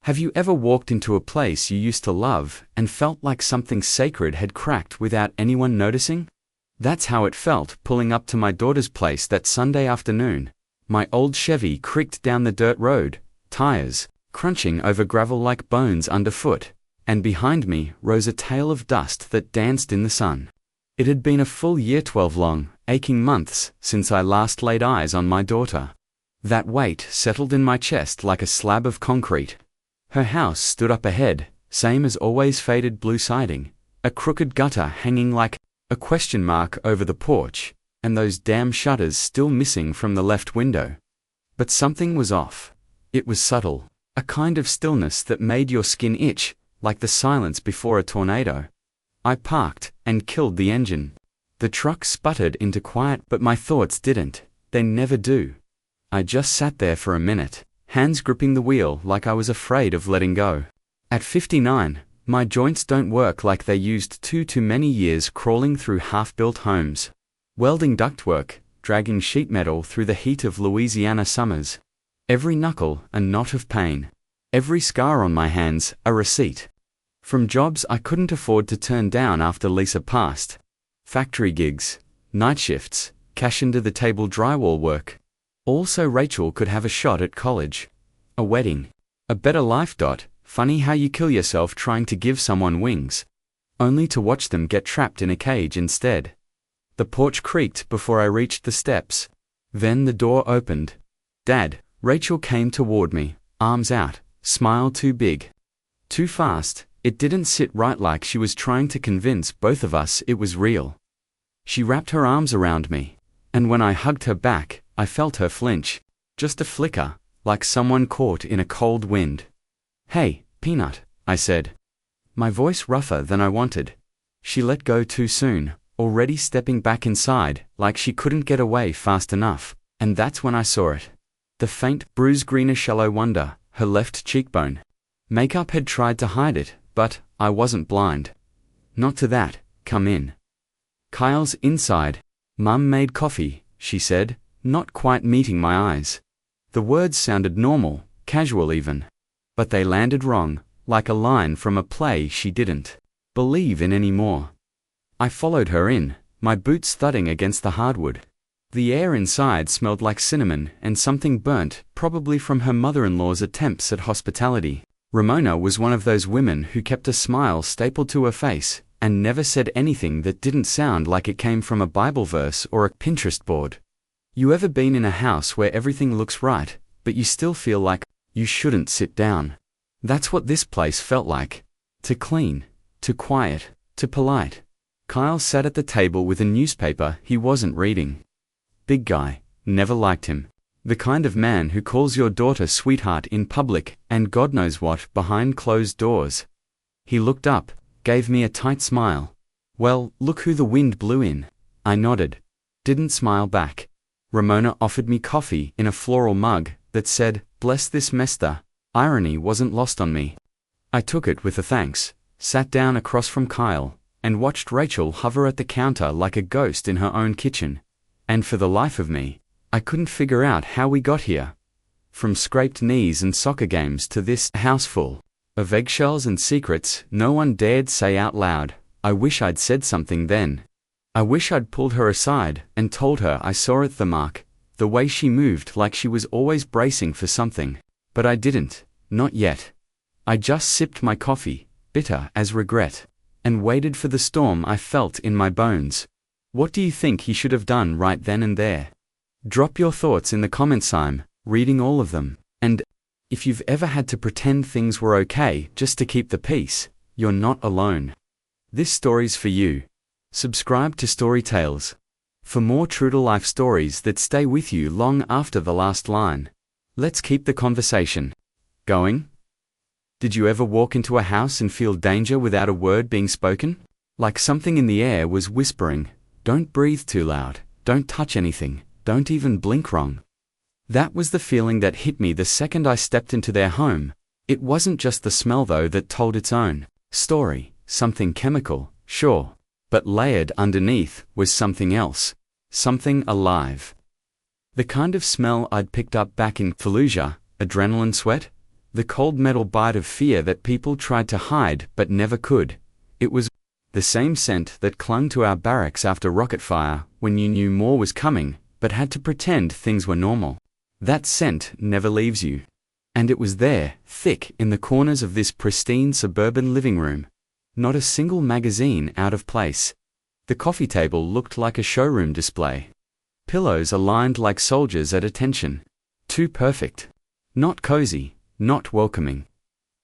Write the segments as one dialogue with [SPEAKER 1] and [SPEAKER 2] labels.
[SPEAKER 1] Have you ever walked into a place you used to love and felt like something sacred had cracked without anyone noticing? That's how it felt pulling up to my daughter's place that Sunday afternoon. My old Chevy creaked down the dirt road, tires crunching over gravel like bones underfoot, and behind me rose a tail of dust that danced in the sun. It had been a full year, 12 long, aching months since I last laid eyes on my daughter. That weight settled in my chest like a slab of concrete. Her house stood up ahead, same as always, faded blue siding, a crooked gutter hanging like a question mark over the porch, and those damn shutters still missing from the left window. But something was off. It was subtle, a kind of stillness that made your skin itch, like the silence before a tornado. I parked and killed the engine. The truck sputtered into quiet, but my thoughts didn't. They never do. I just sat there for a minute, hands gripping the wheel like I was afraid of letting go. At 59, my joints don't work like they used to. Too many years crawling through half-built homes, welding ductwork, dragging sheet metal through the heat of Louisiana summers. Every knuckle a knot of pain. Every scar on my hands a receipt. From jobs I couldn't afford to turn down after Lisa passed. Factory gigs, night shifts, cash under the table drywall work. Also Rachel could have a shot at college. A wedding. A better life. Funny how you kill yourself trying to give someone wings, only to watch them get trapped in a cage instead. The porch creaked before I reached the steps. Then the door opened. Dad. Rachel came toward me, arms out, smile too big. Too fast. It didn't sit right, like she was trying to convince both of us it was real. She wrapped her arms around me, and when I hugged her back, I felt her flinch. Just a flicker, like someone caught in a cold wind. Hey, Peanut, I said. My voice rougher than I wanted. She let go too soon, already stepping back inside, like she couldn't get away fast enough, and that's when I saw it. The faint, bruised greenish shallow wonder, her left cheekbone. Makeup had tried to hide it, but I wasn't blind. Not to that. Come in. Kyle's inside. Mum made coffee, she said, not quite meeting my eyes. The words sounded normal, casual even. But they landed wrong, like a line from a play she didn't believe in anymore. I followed her in, my boots thudding against the hardwood. The air inside smelled like cinnamon and something burnt, probably from her mother-in-law's attempts at hospitality. Ramona was one of those women who kept a smile stapled to her face and never said anything that didn't sound like it came from a Bible verse or a Pinterest board. You ever been in a house where everything looks right, but you still feel like you shouldn't sit down? That's what this place felt like. Too clean, too quiet, too polite. Kyle sat at the table with a newspaper he wasn't reading. Big guy, never liked him. The kind of man who calls your daughter sweetheart in public and God knows what behind closed doors. He looked up, gave me a tight smile. Well, look who the wind blew in. I nodded. Didn't smile back. Ramona offered me coffee in a floral mug that said, "Bless this mester." Irony wasn't lost on me. I took it with a thanks, sat down across from Kyle, and watched Rachel hover at the counter like a ghost in her own kitchen. And for the life of me, I couldn't figure out how we got here. From scraped knees and soccer games to this house full of eggshells and secrets no one dared say out loud. I wish I'd said something then. I wish I'd pulled her aside and told her I saw it, the mark, the way she moved like she was always bracing for something. But I didn't, not yet. I just sipped my coffee, bitter as regret, and waited for the storm I felt in my bones. What do you think he should have done right then and there? Drop your thoughts in the comments. I'm reading all of them. And if you've ever had to pretend things were okay just to keep the peace, you're not alone. This story's for you. Subscribe to Story Tales for more true-to-life stories that stay with you long after the last line. Let's keep the conversation going. Did you ever walk into a house and feel danger without a word being spoken? Like something in the air was whispering, "Don't breathe too loud, don't touch anything, don't even blink wrong." That was the feeling that hit me the second I stepped into their home. It wasn't just the smell though that told its own story, something chemical, sure, but layered underneath was something else, something alive. The kind of smell I'd picked up back in Fallujah, adrenaline sweat, The cold metal bite of fear that people tried to hide but never could. It was the same scent that clung to our barracks after rocket fire when you knew more was coming but had to pretend things were normal. That scent never leaves you. And it was there, thick in the corners of this pristine suburban living room. Not a single magazine out of place. The coffee table looked like a showroom display. Pillows aligned like soldiers at attention. Too perfect. Not cozy, not welcoming.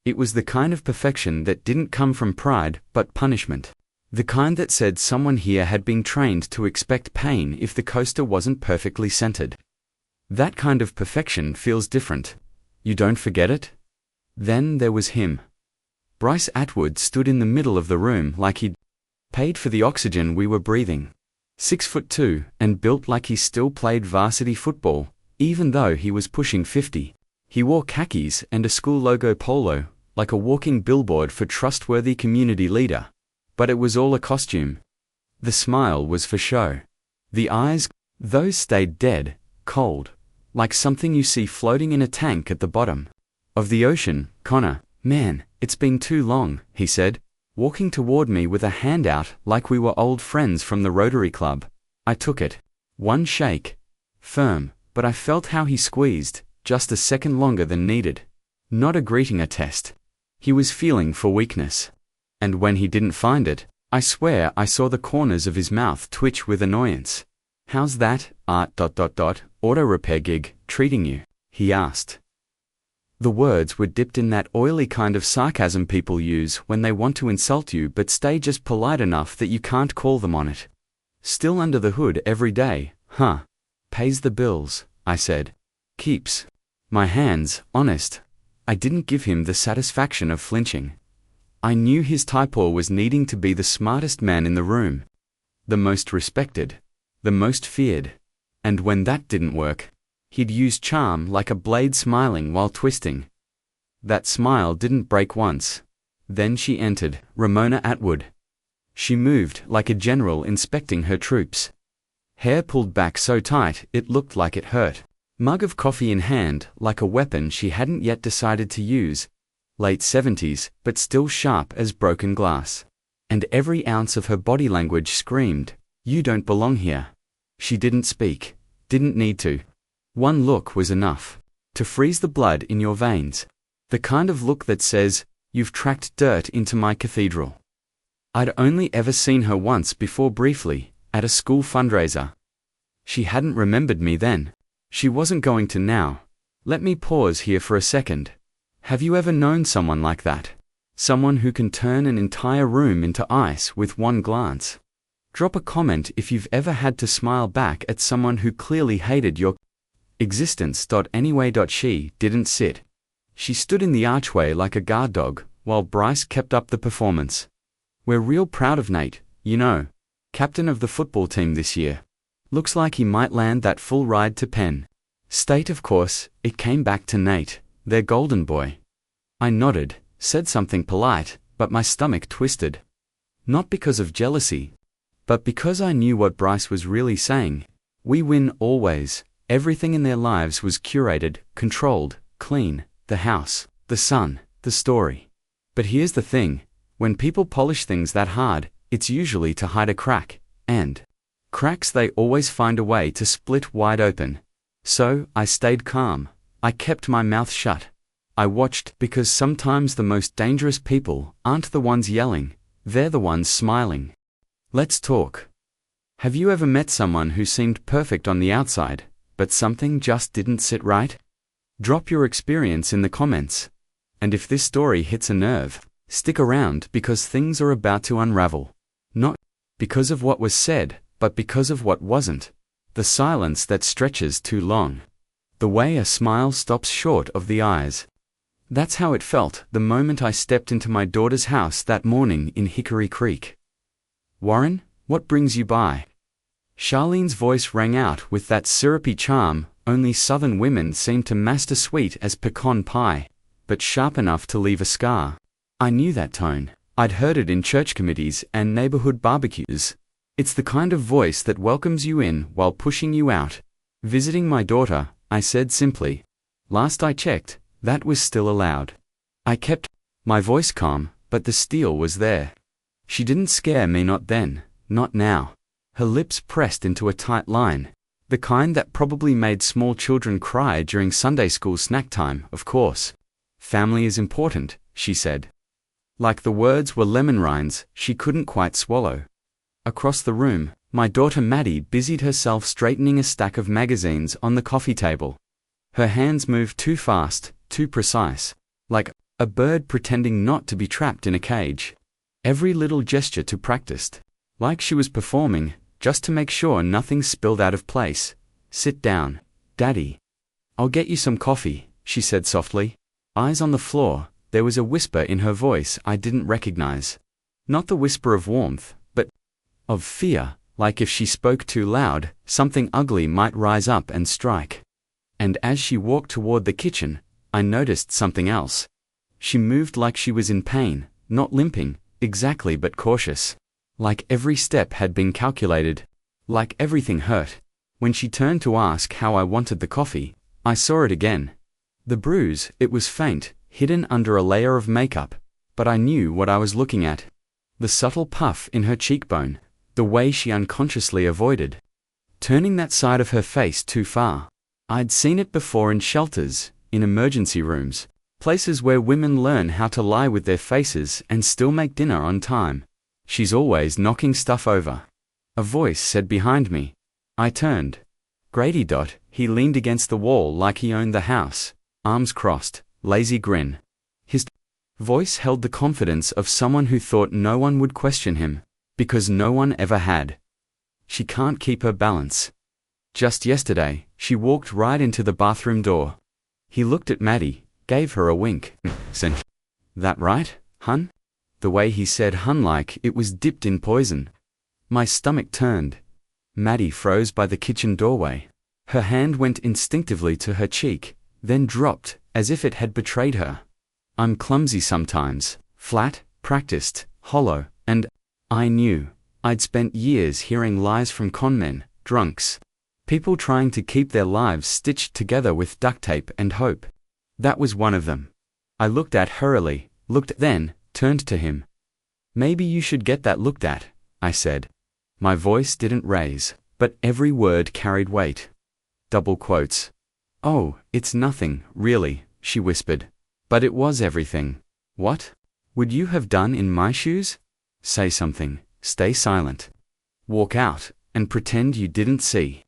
[SPEAKER 1] It was the kind of perfection that didn't come from pride but punishment. The kind that said someone here had been trained to expect pain if the coaster wasn't perfectly centered. That kind of perfection feels different. You don't forget it? Then there was him. Bryce Atwood stood in the middle of the room like he'd paid for the oxygen we were breathing. 6'2" and built like he still played varsity football, even though he was pushing 50. He wore khakis and a school logo polo, like a walking billboard for trustworthy community leader. But it was all a costume. The smile was for show. The eyes, those stayed dead, cold, like something you see floating in a tank at the bottom of the ocean. Connor, man, it's been too long, he said, walking toward me with a hand out like we were old friends from the Rotary Club. I took it. One shake. Firm, but I felt how he squeezed, just a second longer than needed. Not a greeting, a test. He was feeling for weakness. And when he didn't find it, I swear I saw the corners of his mouth twitch with annoyance. How's that, auto repair gig, treating you? He asked. The words were dipped in that oily kind of sarcasm people use when they want to insult you but stay just polite enough that you can't call them on it. Still under the hood every day, huh? Pays the bills, I said. Keeps my hands honest. I didn't give him the satisfaction of flinching. I knew his type was needing to be the smartest man in the room, the most respected, the most feared. And when that didn't work, he'd use charm like a blade smiling while twisting. That smile didn't break once. Then she entered, Ramona Atwood. She moved like a general inspecting her troops. Hair pulled back so tight it looked like it hurt. Mug of coffee in hand, like a weapon she hadn't yet decided to use. Late 70s, but still sharp as broken glass. And every ounce of her body language screamed, "You don't belong here." She didn't speak, didn't need to. One look was enough to freeze the blood in your veins. The kind of look that says, "You've tracked dirt into my cathedral." I'd only ever seen her once before, briefly, at a school fundraiser. She hadn't remembered me then. She wasn't going to now. Let me pause here for a second. Have you ever known someone like that? Someone who can turn an entire room into ice with one glance? Drop a comment if you've ever had to smile back at someone who clearly hated your existence. Anyway, she didn't sit. She stood in the archway like a guard dog, while Bryce kept up the performance. We're real proud of Nate, you know. Captain of the football team this year. Looks like he might land that full ride to Penn State. Of course, it came back to Nate, their golden boy. I nodded, said something polite, but my stomach twisted. Not because of jealousy, but because I knew what Bryce was really saying. We win always. Everything in their lives was curated, controlled, clean, the house, the sun, the story. But here's the thing, when people polish things that hard, it's usually to hide a crack, and cracks they always find a way to split wide open. So, I stayed calm. I kept my mouth shut. I watched, because sometimes the most dangerous people aren't the ones yelling, they're the ones smiling. Let's talk. Have you ever met someone who seemed perfect on the outside, but something just didn't sit right? Drop your experience in the comments. And if this story hits a nerve, stick around because things are about to unravel. Not because of what was said, but because of what wasn't. The silence that stretches too long. The way a smile stops short of the eyes. That's how it felt the moment I stepped into my daughter's house that morning in Hickory Creek. Warren, what brings you by? Charlene's voice rang out with that syrupy charm only Southern women seem to master, sweet as pecan pie, but sharp enough to leave a scar. I knew that tone. I'd heard it in church committees and neighborhood barbecues. It's the kind of voice that welcomes you in while pushing you out. Visiting my daughter, I said simply. Last I checked, That was still allowed. I kept my voice calm, but the steel was there. She didn't scare me, not then, not now. Her lips pressed into a tight line. The kind that probably made small children cry during Sunday school snack time, of course. Family is important, she said. Like the words were lemon rinds she couldn't quite swallow. Across the room, my daughter Maddie busied herself straightening a stack of magazines on the coffee table. Her hands moved too fast, too precise, like a bird pretending not to be trapped in a cage. Every little gesture too practiced, like she was performing, just to make sure nothing spilled out of place. Sit down, Daddy. I'll get you some coffee, she said softly. Eyes on the floor, there was a whisper in her voice I didn't recognize. Not the whisper of warmth, but of fear, like if she spoke too loud, something ugly might rise up and strike. And as she walked toward the kitchen, I noticed something else. She moved like she was in pain, not limping, exactly, but cautious. Like every step had been calculated. Like everything hurt. When she turned to ask how I wanted the coffee, I saw it again. The bruise, it was faint, hidden under a layer of makeup, but I knew what I was looking at. The subtle puff in her cheekbone, the way she unconsciously avoided turning that side of her face too far. I'd seen it before in shelters, in emergency rooms, places where women learn how to lie with their faces and still make dinner on time. She's always knocking stuff over. A voice said behind me. I turned. Grady. He leaned against the wall like he owned the house, arms crossed, lazy grin. His voice held the confidence of someone who thought no one would question him, because no one ever had. She can't keep her balance. Just yesterday, she walked right into the bathroom door. He looked at Maddie, gave her a wink. That right, hun? The way he said hun like it was dipped in poison. My stomach turned. Maddie froze by the kitchen doorway. Her hand went instinctively to her cheek, then dropped, as if it had betrayed her. I'm clumsy sometimes, flat, practiced, hollow, and I knew. I'd spent years hearing lies from conmen, drunks, people trying to keep their lives stitched together with duct tape and hope. That was one of them. I looked at hurriedly, then turned to him. Maybe you should get that looked at, I said. My voice didn't raise, but every word carried weight. Double quotes. Oh, it's nothing, really, she whispered. But it was everything. What would you have done in my shoes? Say something, stay silent. Walk out, and pretend you didn't see.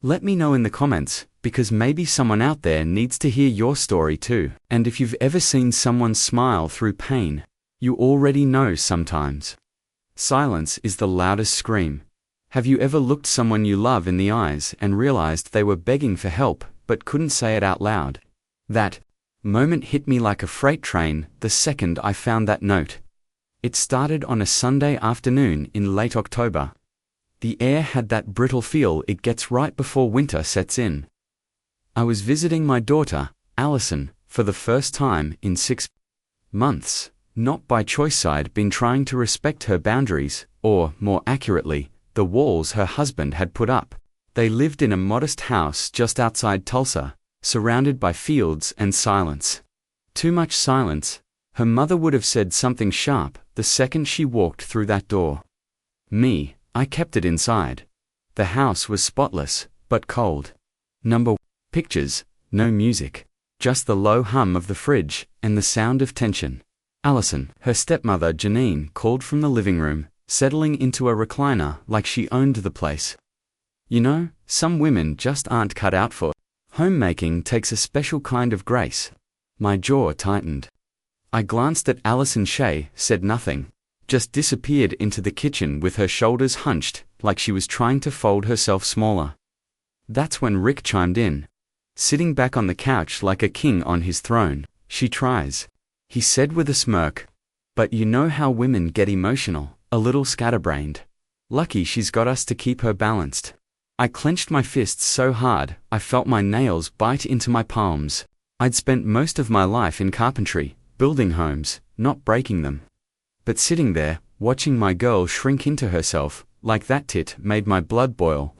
[SPEAKER 1] Let me know in the comments, because maybe someone out there needs to hear your story too. And if you've ever seen someone smile through pain, you already know sometimes silence is the loudest scream. Have you ever looked someone you love in the eyes and realized they were begging for help but couldn't say it out loud? That moment hit me like a freight train the second I found that note. It started on a Sunday afternoon in late October. The air had that brittle feel it gets right before winter sets in. I was visiting my daughter, Allison, for the first time in 6 months. Not by choice. I'd been trying to respect her boundaries, or, more accurately, the walls her husband had put up. They lived in a modest house just outside Tulsa, surrounded by fields and silence. Too much silence. Her mother would have said something sharp the second she walked through that door. I kept it inside. The house was spotless, but cold. Pictures, no music. Just the low hum of the fridge, and the sound of tension. Allison, her stepmother Janine, called from the living room, settling into a recliner like she owned the place. You know, some women just aren't cut out for homemaking. Takes a special kind of grace. My jaw tightened. I glanced at Allison. Shea said nothing, just disappeared into the kitchen with her shoulders hunched, like she was trying to fold herself smaller. That's when Rick chimed in. Sitting back on the couch like a king on his throne. She tries, he said with a smirk. But you know how women get emotional, a little scatterbrained. Lucky she's got us to keep her balanced. I clenched my fists so hard, I felt my nails bite into my palms. I'd spent most of my life in carpentry, building homes, not breaking them. But sitting there, watching my girl shrink into herself, like that tit, made my blood boil.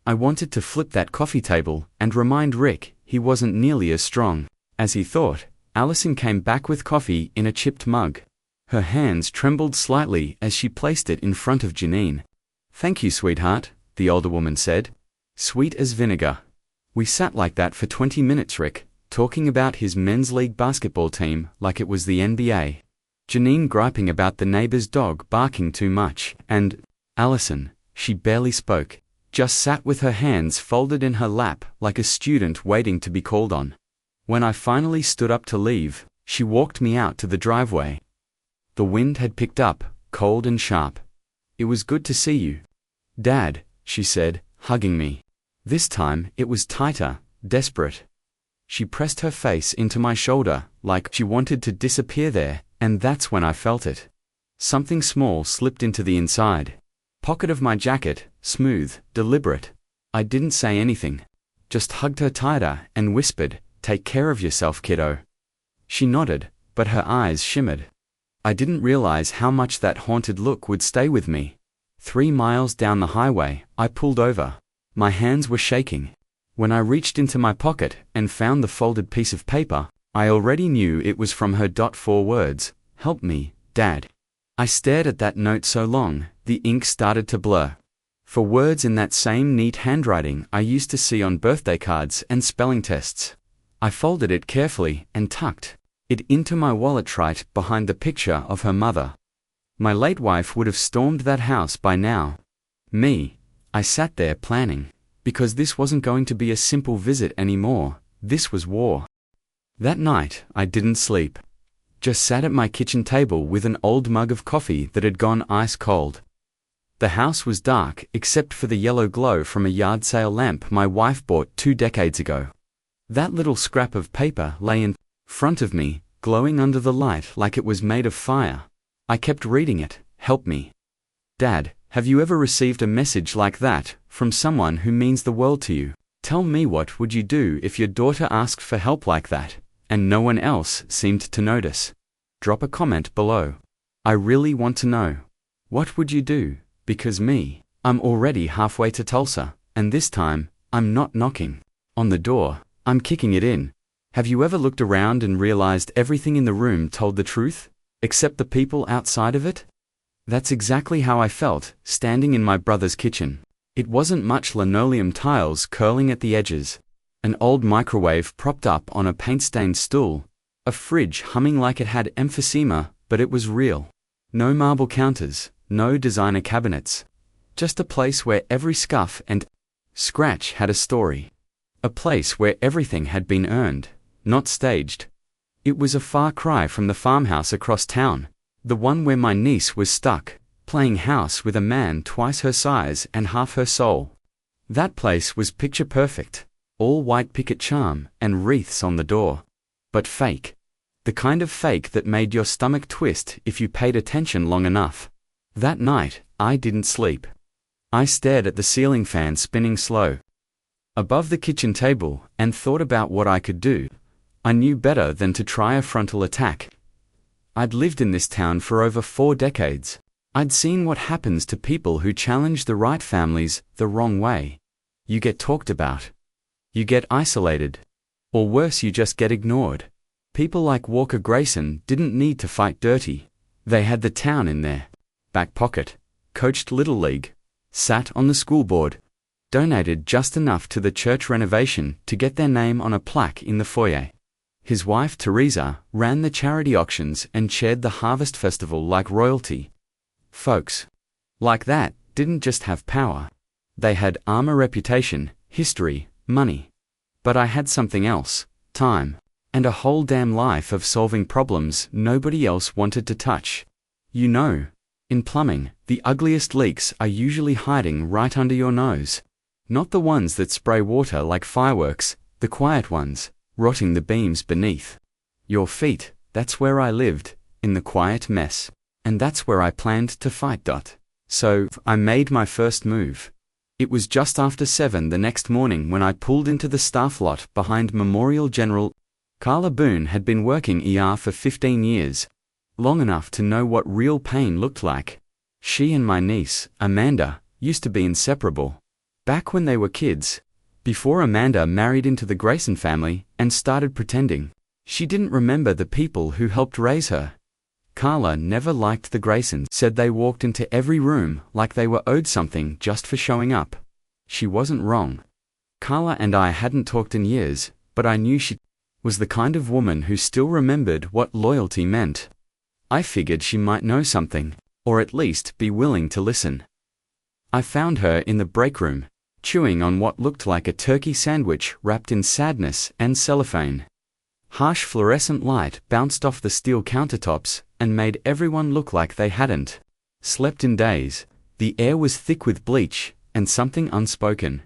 [SPEAKER 1] I wanted to flip that coffee table and remind Rick he wasn't nearly as strong as he thought, Allison came back with coffee in a chipped mug. Her hands trembled slightly as she placed it in front of Janine. "Thank you, sweetheart," the older woman said. "Sweet as vinegar." We sat like that for 20 minutes, Rick, talking about his men's league basketball team like it was the NBA. Janine griping about the neighbor's dog barking too much, and Allison, she barely spoke, just sat with her hands folded in her lap like a student waiting to be called on. When I finally stood up to leave, she walked me out to the driveway. The wind had picked up, cold and sharp. "It was good to see you, Dad," she said, hugging me. This time, it was tighter, desperate. She pressed her face into my shoulder, like she wanted to disappear there, and that's when I felt it. Something small slipped into the inside pocket of my jacket, smooth, deliberate. I didn't say anything, just hugged her tighter and whispered, "Take care of yourself, kiddo." She nodded, but her eyes shimmered. I didn't realize how much that haunted look would stay with me. 3 miles down the highway, I pulled over. My hands were shaking. When I reached into my pocket and found the folded piece of paper, I already knew it was from her. 4 words, "Help me, Dad." I stared at that note so long, the ink started to blur. For words in that same neat handwriting I used to see on birthday cards and spelling tests. I folded it carefully and tucked it into my wallet right behind the picture of her mother. My late wife would have stormed that house by now. I sat there planning, because this wasn't going to be a simple visit anymore, this was war. That night, I didn't sleep. Just sat at my kitchen table with an old mug of coffee that had gone ice cold. The house was dark except for the yellow glow from a yard sale lamp my wife bought 2 decades ago. That little scrap of paper lay in front of me, glowing under the light like it was made of fire. I kept reading it. "Help me. Dad, have you ever received a message like that from someone who means the world to you? Tell me, what would you do if your daughter asked for help like that, and no one else seemed to notice? Drop a comment below. I really want to know. What would you do? Because I'm already halfway to Tulsa, and this time, I'm not knocking on the door, I'm kicking it in. Have you ever looked around and realized everything in the room told the truth, except the people outside of it?" That's exactly how I felt, standing in my brother's kitchen. It wasn't much linoleum tiles curling at the edges, an old microwave propped up on a paint-stained stool, a fridge humming like it had emphysema, but it was real. No marble counters, no designer cabinets. Just a place where every scuff and scratch had a story. A place where everything had been earned, not staged. It was a far cry from the farmhouse across town, the one where my niece was stuck, playing house with a man twice her size and half her soul. That place was picture perfect, all white picket charm and wreaths on the door. But fake. The kind of fake that made your stomach twist if you paid attention long enough. That night, I didn't sleep. I stared at the ceiling fan spinning slow above the kitchen table and thought about what I could do. I knew better than to try a frontal attack. I'd lived in this town for over 4 decades. I'd seen what happens to people who challenge the right families the wrong way. You get talked about. You get isolated. Or worse, you just get ignored. People like Walker Grayson didn't need to fight dirty. They had the town in their back pocket, coached Little League, sat on the school board, donated just enough to the church renovation to get their name on a plaque in the foyer. His wife, Teresa, ran the charity auctions and chaired the Harvest Festival like royalty. Folks like that didn't just have power. They had a reputation, history, money. But I had something else, time, and a whole damn life of solving problems nobody else wanted to touch. You know, in plumbing, the ugliest leaks are usually hiding right under your nose. Not the ones that spray water like fireworks, the quiet ones, rotting the beams beneath your feet. That's where I lived, in the quiet mess. And that's where I planned to fight. So, I made my first move. It was just after 7 the next morning when I pulled into the staff lot behind Memorial General. Carla Boone had been working ER for 15 years, long enough to know what real pain looked like. She and my niece, Amanda, used to be inseparable. Back when they were kids, before Amanda married into the Grayson family and started pretending She didn't remember the people who helped raise her. Carla never liked the Graysons, said they walked into every room like they were owed something just for showing up. She wasn't wrong. Carla and I hadn't talked in years, but I knew she was the kind of woman who still remembered what loyalty meant. I figured she might know something, or at least be willing to listen. I found her in the break room, chewing on what looked like a turkey sandwich wrapped in sadness and cellophane. Harsh fluorescent light bounced off the steel countertops and made everyone look like they hadn't slept in days. The air was thick with bleach and something unspoken.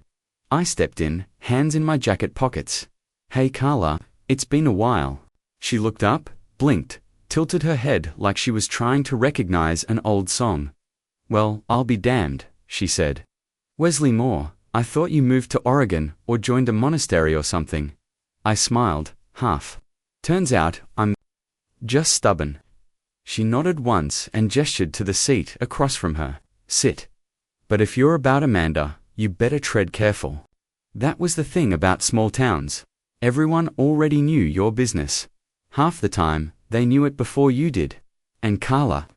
[SPEAKER 1] I stepped in, hands in my jacket pockets. "Hey Carla, it's been a while." She looked up, blinked, tilted her head like she was trying to recognize an old song. "Well, I'll be damned," she said. "Wesley Moore, I thought you moved to Oregon or joined a monastery or something." I smiled, half. "Turns out, I'm just stubborn." She nodded once and gestured to the seat across from her. "Sit. But if you're about Amanda, you better tread careful." That was the thing about small towns. Everyone already knew your business. Half the time, they knew it before you did. And Carla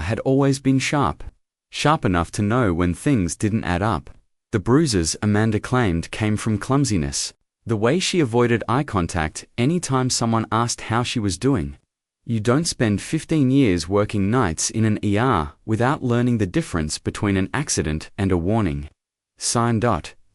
[SPEAKER 1] had always been sharp. Sharp enough to know when things didn't add up. The bruises Amanda claimed came from clumsiness. The way she avoided eye contact any time someone asked how she was doing. You don't spend 15 years working nights in an ER without learning the difference between an accident and a warning. Signed.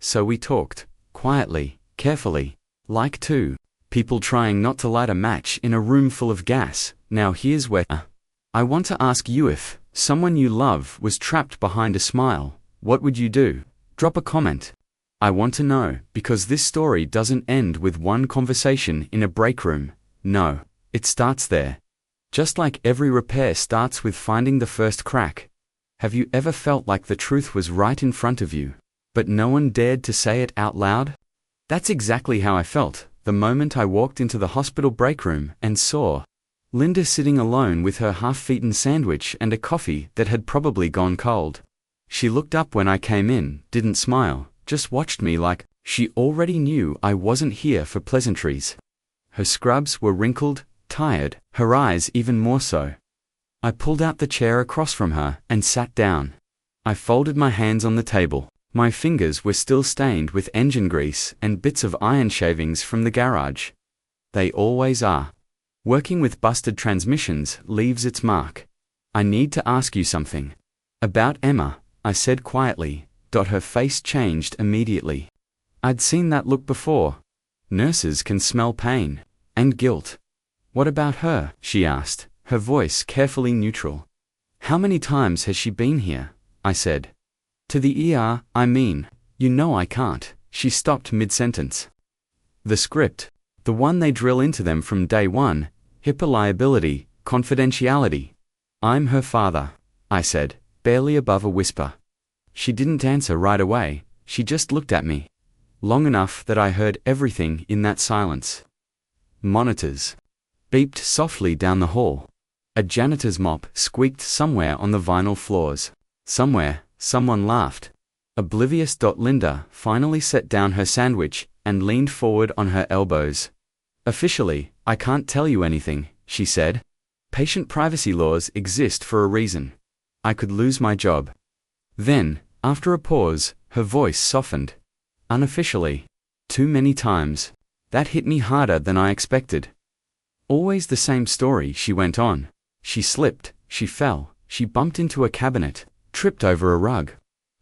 [SPEAKER 1] So we talked, quietly, carefully, like two people trying not to light a match in a room full of gas. Now here's where I want to ask you, if someone you love was trapped behind a smile, what would you do? Drop a comment. I want to know, because this story doesn't end with one conversation in a break room. No, it starts there. Just like every repair starts with finding the first crack. Have you ever felt like the truth was right in front of you, but no one dared to say it out loud? That's exactly how I felt the moment I walked into the hospital break room and saw Linda sitting alone with her half-eaten sandwich and a coffee that had probably gone cold. She looked up when I came in, didn't smile, just watched me like she already knew I wasn't here for pleasantries. Her scrubs were wrinkled, tired, her eyes even more so. I pulled out the chair across from her and sat down. I folded my hands on the table. My fingers were still stained with engine grease and bits of iron shavings from the garage. They always are. Working with busted transmissions leaves its mark. "I need to ask you something." "About Emma," I said quietly. Her face changed immediately. I'd seen that look before. Nurses can smell pain and guilt. "What about her?" she asked, her voice carefully neutral. "How many times has she been here?" I said. "To the ER, I mean. You know I can't." She stopped mid-sentence. "The script, the one they drill into them from day one, HIPAA liability, confidentiality." "I'm her father," I said, barely above a whisper. She didn't answer right away, she just looked at me. Long enough that I heard everything in that silence. Monitors beeped softly down the hall. A janitor's mop squeaked somewhere on the vinyl floors. Somewhere, someone laughed. Oblivious. Linda finally set down her sandwich and leaned forward on her elbows. "Officially, I can't tell you anything," she said. "Patient privacy laws exist for a reason. I could lose my job." Then, after a pause, her voice softened. "Unofficially. Too many times." That hit me harder than I expected. "Always the same story," she went on. "She slipped, she fell, she bumped into a cabinet, tripped over a rug.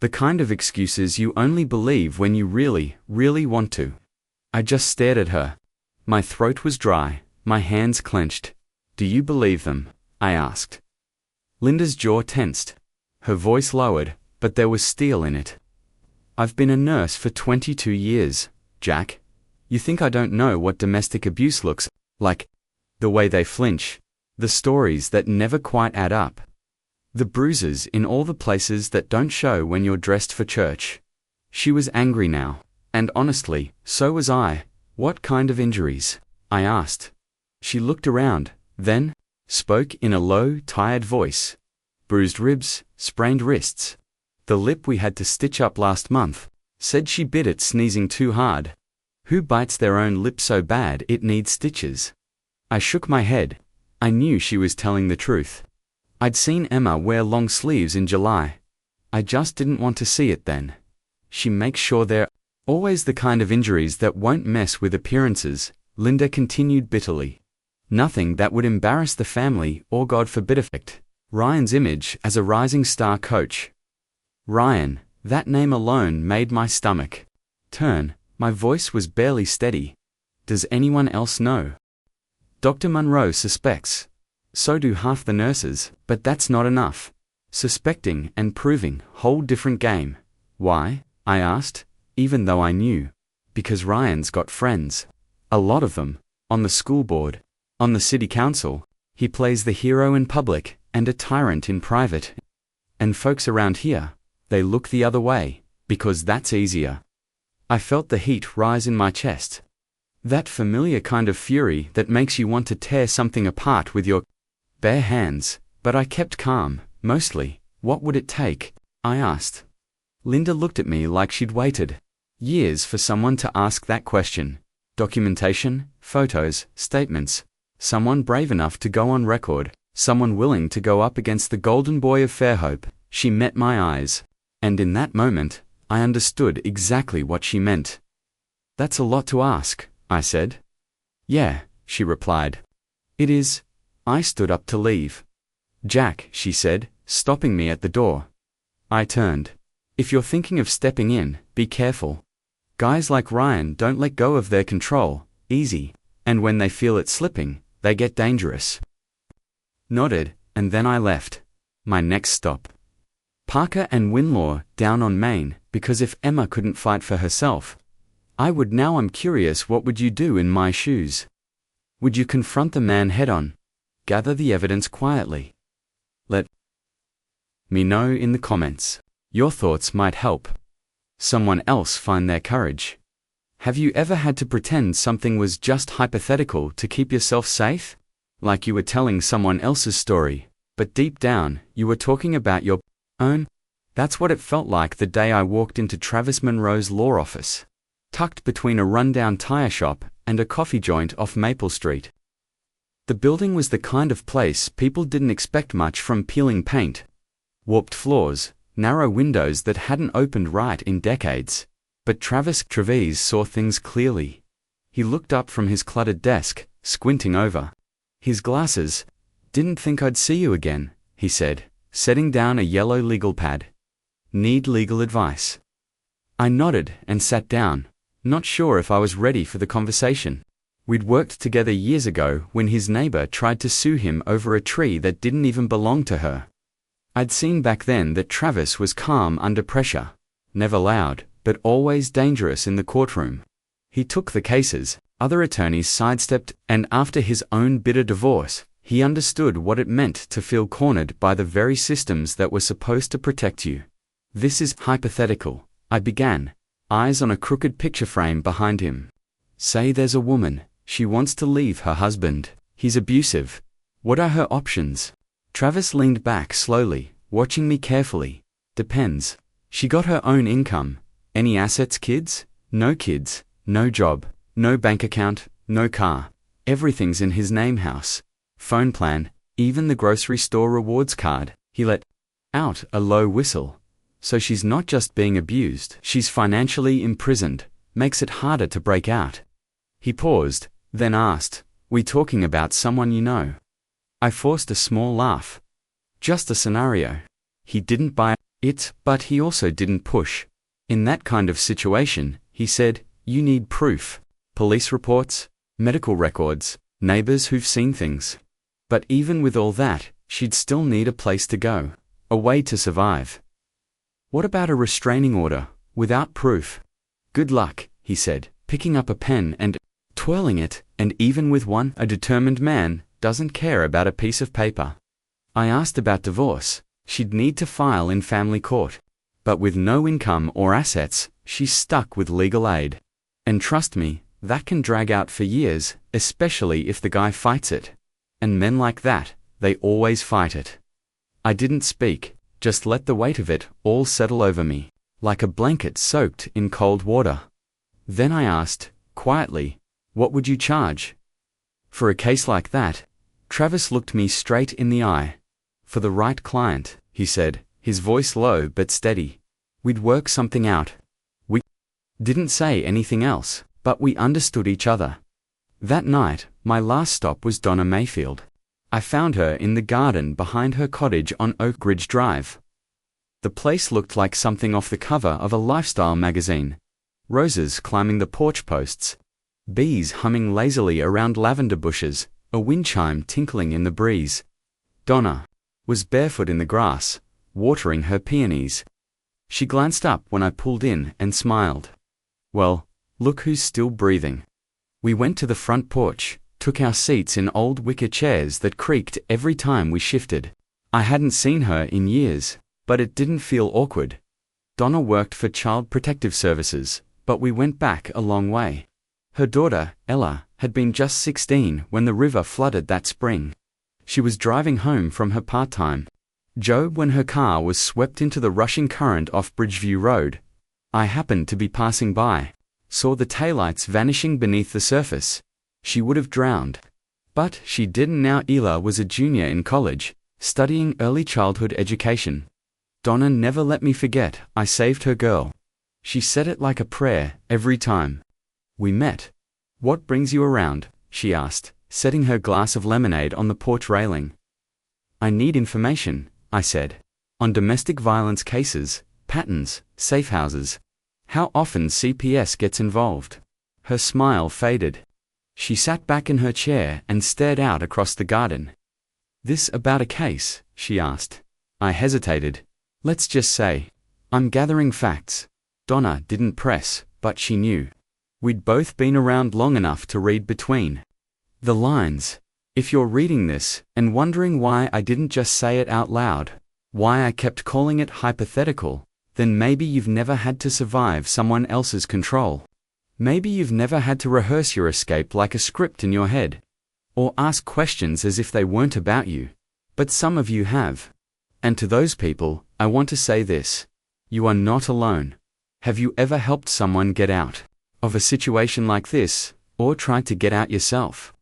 [SPEAKER 1] The kind of excuses you only believe when you really, really want to." I just stared at her. My throat was dry, my hands clenched. "Do you believe them?" I asked. Linda's jaw tensed. Her voice lowered, but there was steel in it. "I've been a nurse for 22 years, Jack. You think I don't know what domestic abuse looks like? The way they flinch. The stories that never quite add up. The bruises in all the places that don't show when you're dressed for church." She was angry now. And honestly, so was I. "What kind of injuries?" I asked. She looked around, then spoke in a low, tired voice. "Bruised ribs, sprained wrists. The lip we had to stitch up last month." Said she bit it sneezing too hard. Who bites their own lip so bad it needs stitches? I shook my head. I knew she was telling the truth. I'd seen Emma wear long sleeves in July. I just didn't want to see it then. She makes sure they're always the kind of injuries that won't mess with appearances, Linda continued bitterly. Nothing that would embarrass the family or, God forbid, affect Ryan's image as a rising star coach. Ryan, that name alone made my stomach turn. My voice was barely steady. Does anyone else know? Dr. Monroe suspects. So do half the nurses, but that's not enough. Suspecting and proving, whole different game. Why? I asked, even though I knew. Because Ryan's got friends. A lot of them. On the school board. On the city council. He plays the hero in public, and a tyrant in private. And folks around here, they look the other way, because that's easier. I felt the heat rise in my chest. That familiar kind of fury that makes you want to tear something apart with your bare hands, but I kept calm, mostly. What would it take? I asked. Linda looked at me like she'd waited years for someone to ask that question. Documentation, photos, statements. Someone brave enough to go on record, someone willing to go up against the golden boy of Fairhope. She met my eyes. And in that moment, I understood exactly what she meant. That's a lot to ask, I said. Yeah, she replied. It is. I stood up to leave. Jack, she said, stopping me at the door. I turned. If you're thinking of stepping in, be careful. Guys like Ryan don't let go of their control, easy, and when they feel it slipping, they get dangerous. Nodded, and then I left. My next stop. Parker and Winlaw, down on Main, because if Emma couldn't fight for herself, I would. Now I'm curious, what would you do in my shoes? Would you confront the man head-on? Gather the evidence quietly? Let me know in the comments. Your thoughts might help someone else find their courage. Have you ever had to pretend something was just hypothetical to keep yourself safe? Like you were telling someone else's story, but deep down, you were talking about your own? That's what it felt like the day I walked into Travis Monroe's law office, tucked between a rundown tire shop and a coffee joint off Maple Street. The building was the kind of place people didn't expect much from: peeling paint, warped floors, narrow windows that hadn't opened right in decades. But Travis saw things clearly. He looked up from his cluttered desk, squinting over his glasses. Didn't think I'd see you again, he said, setting down a yellow legal pad. Need legal advice? I nodded and sat down, not sure if I was ready for the conversation. We'd worked together years ago when his neighbor tried to sue him over a tree that didn't even belong to her. I'd seen back then that Travis was calm under pressure, never loud, but always dangerous in the courtroom. He took the cases other attorneys sidestepped, and after his own bitter divorce, he understood what it meant to feel cornered by the very systems that were supposed to protect you. This is hypothetical, I began, eyes on a crooked picture frame behind him. Say there's a woman, she wants to leave her husband, he's abusive. What are her options? Travis leaned back slowly, watching me carefully. Depends. She got her own income. Any assets, kids? No kids, no job, no bank account, no car. Everything's in his name: house, phone plan, even the grocery store rewards card. He let out a low whistle. So she's not just being abused, she's financially imprisoned. Makes it harder to break out. He paused, then asked, "We talking about someone you know?" I forced a small laugh. Just a scenario. He didn't buy it, but he also didn't push. In that kind of situation, he said, you need proof. Police reports, medical records, neighbors who've seen things. But even with all that, she'd still need a place to go, a way to survive. What about a restraining order, without proof? Good luck, he said, picking up a pen and twirling it, and even with one, a determined man doesn't care about a piece of paper. I asked about divorce. She'd need to file in family court. But with no income or assets, she's stuck with legal aid. And trust me, that can drag out for years, especially if the guy fights it. And men like that, they always fight it. I didn't speak, just let the weight of it all settle over me, like a blanket soaked in cold water. Then I asked, quietly. What would you charge? For a case like that? Travis looked me straight in the eye. For the right client, he said, his voice low but steady. We'd work something out. We didn't say anything else, but we understood each other. That night, my last stop was Donna Mayfield. I found her in the garden behind her cottage on Oak Ridge Drive. The place looked like something off the cover of a lifestyle magazine. Roses climbing the porch posts, bees humming lazily around lavender bushes, a wind chime tinkling in the breeze. Donna was barefoot in the grass, watering her peonies. She glanced up when I pulled in and smiled. Well, look who's still breathing. We went to the front porch, took our seats in old wicker chairs that creaked every time we shifted. I hadn't seen her in years, but it didn't feel awkward. Donna worked for Child Protective Services, but we went back a long way. Her daughter, Ella, had been just 16 when the river flooded that spring. She was driving home from her part-time job when her car was swept into the rushing current off Bridgeview Road. I happened to be passing by, saw the taillights vanishing beneath the surface. She would have drowned. But she didn't now. Ella was a junior in college, studying early childhood education. Donna never let me forget I saved her girl. She said it like a prayer every time we met. What brings you around? She asked, setting her glass of lemonade on the porch railing. I need information, I said. On domestic violence cases, patterns, safe houses. How often CPS gets involved? Her smile faded. She sat back in her chair and stared out across the garden. This about a case? She asked. I hesitated. Let's just say, I'm gathering facts. Donna didn't press, but she knew. We'd both been around long enough to read between the lines. If you're reading this and wondering why I didn't just say it out loud, why I kept calling it hypothetical, then maybe you've never had to survive someone else's control. Maybe you've never had to rehearse your escape like a script in your head, or ask questions as if they weren't about you. But some of you have. And to those people, I want to say this. You are not alone. Have you ever helped someone get out of a situation like this, or tried to get out yourself?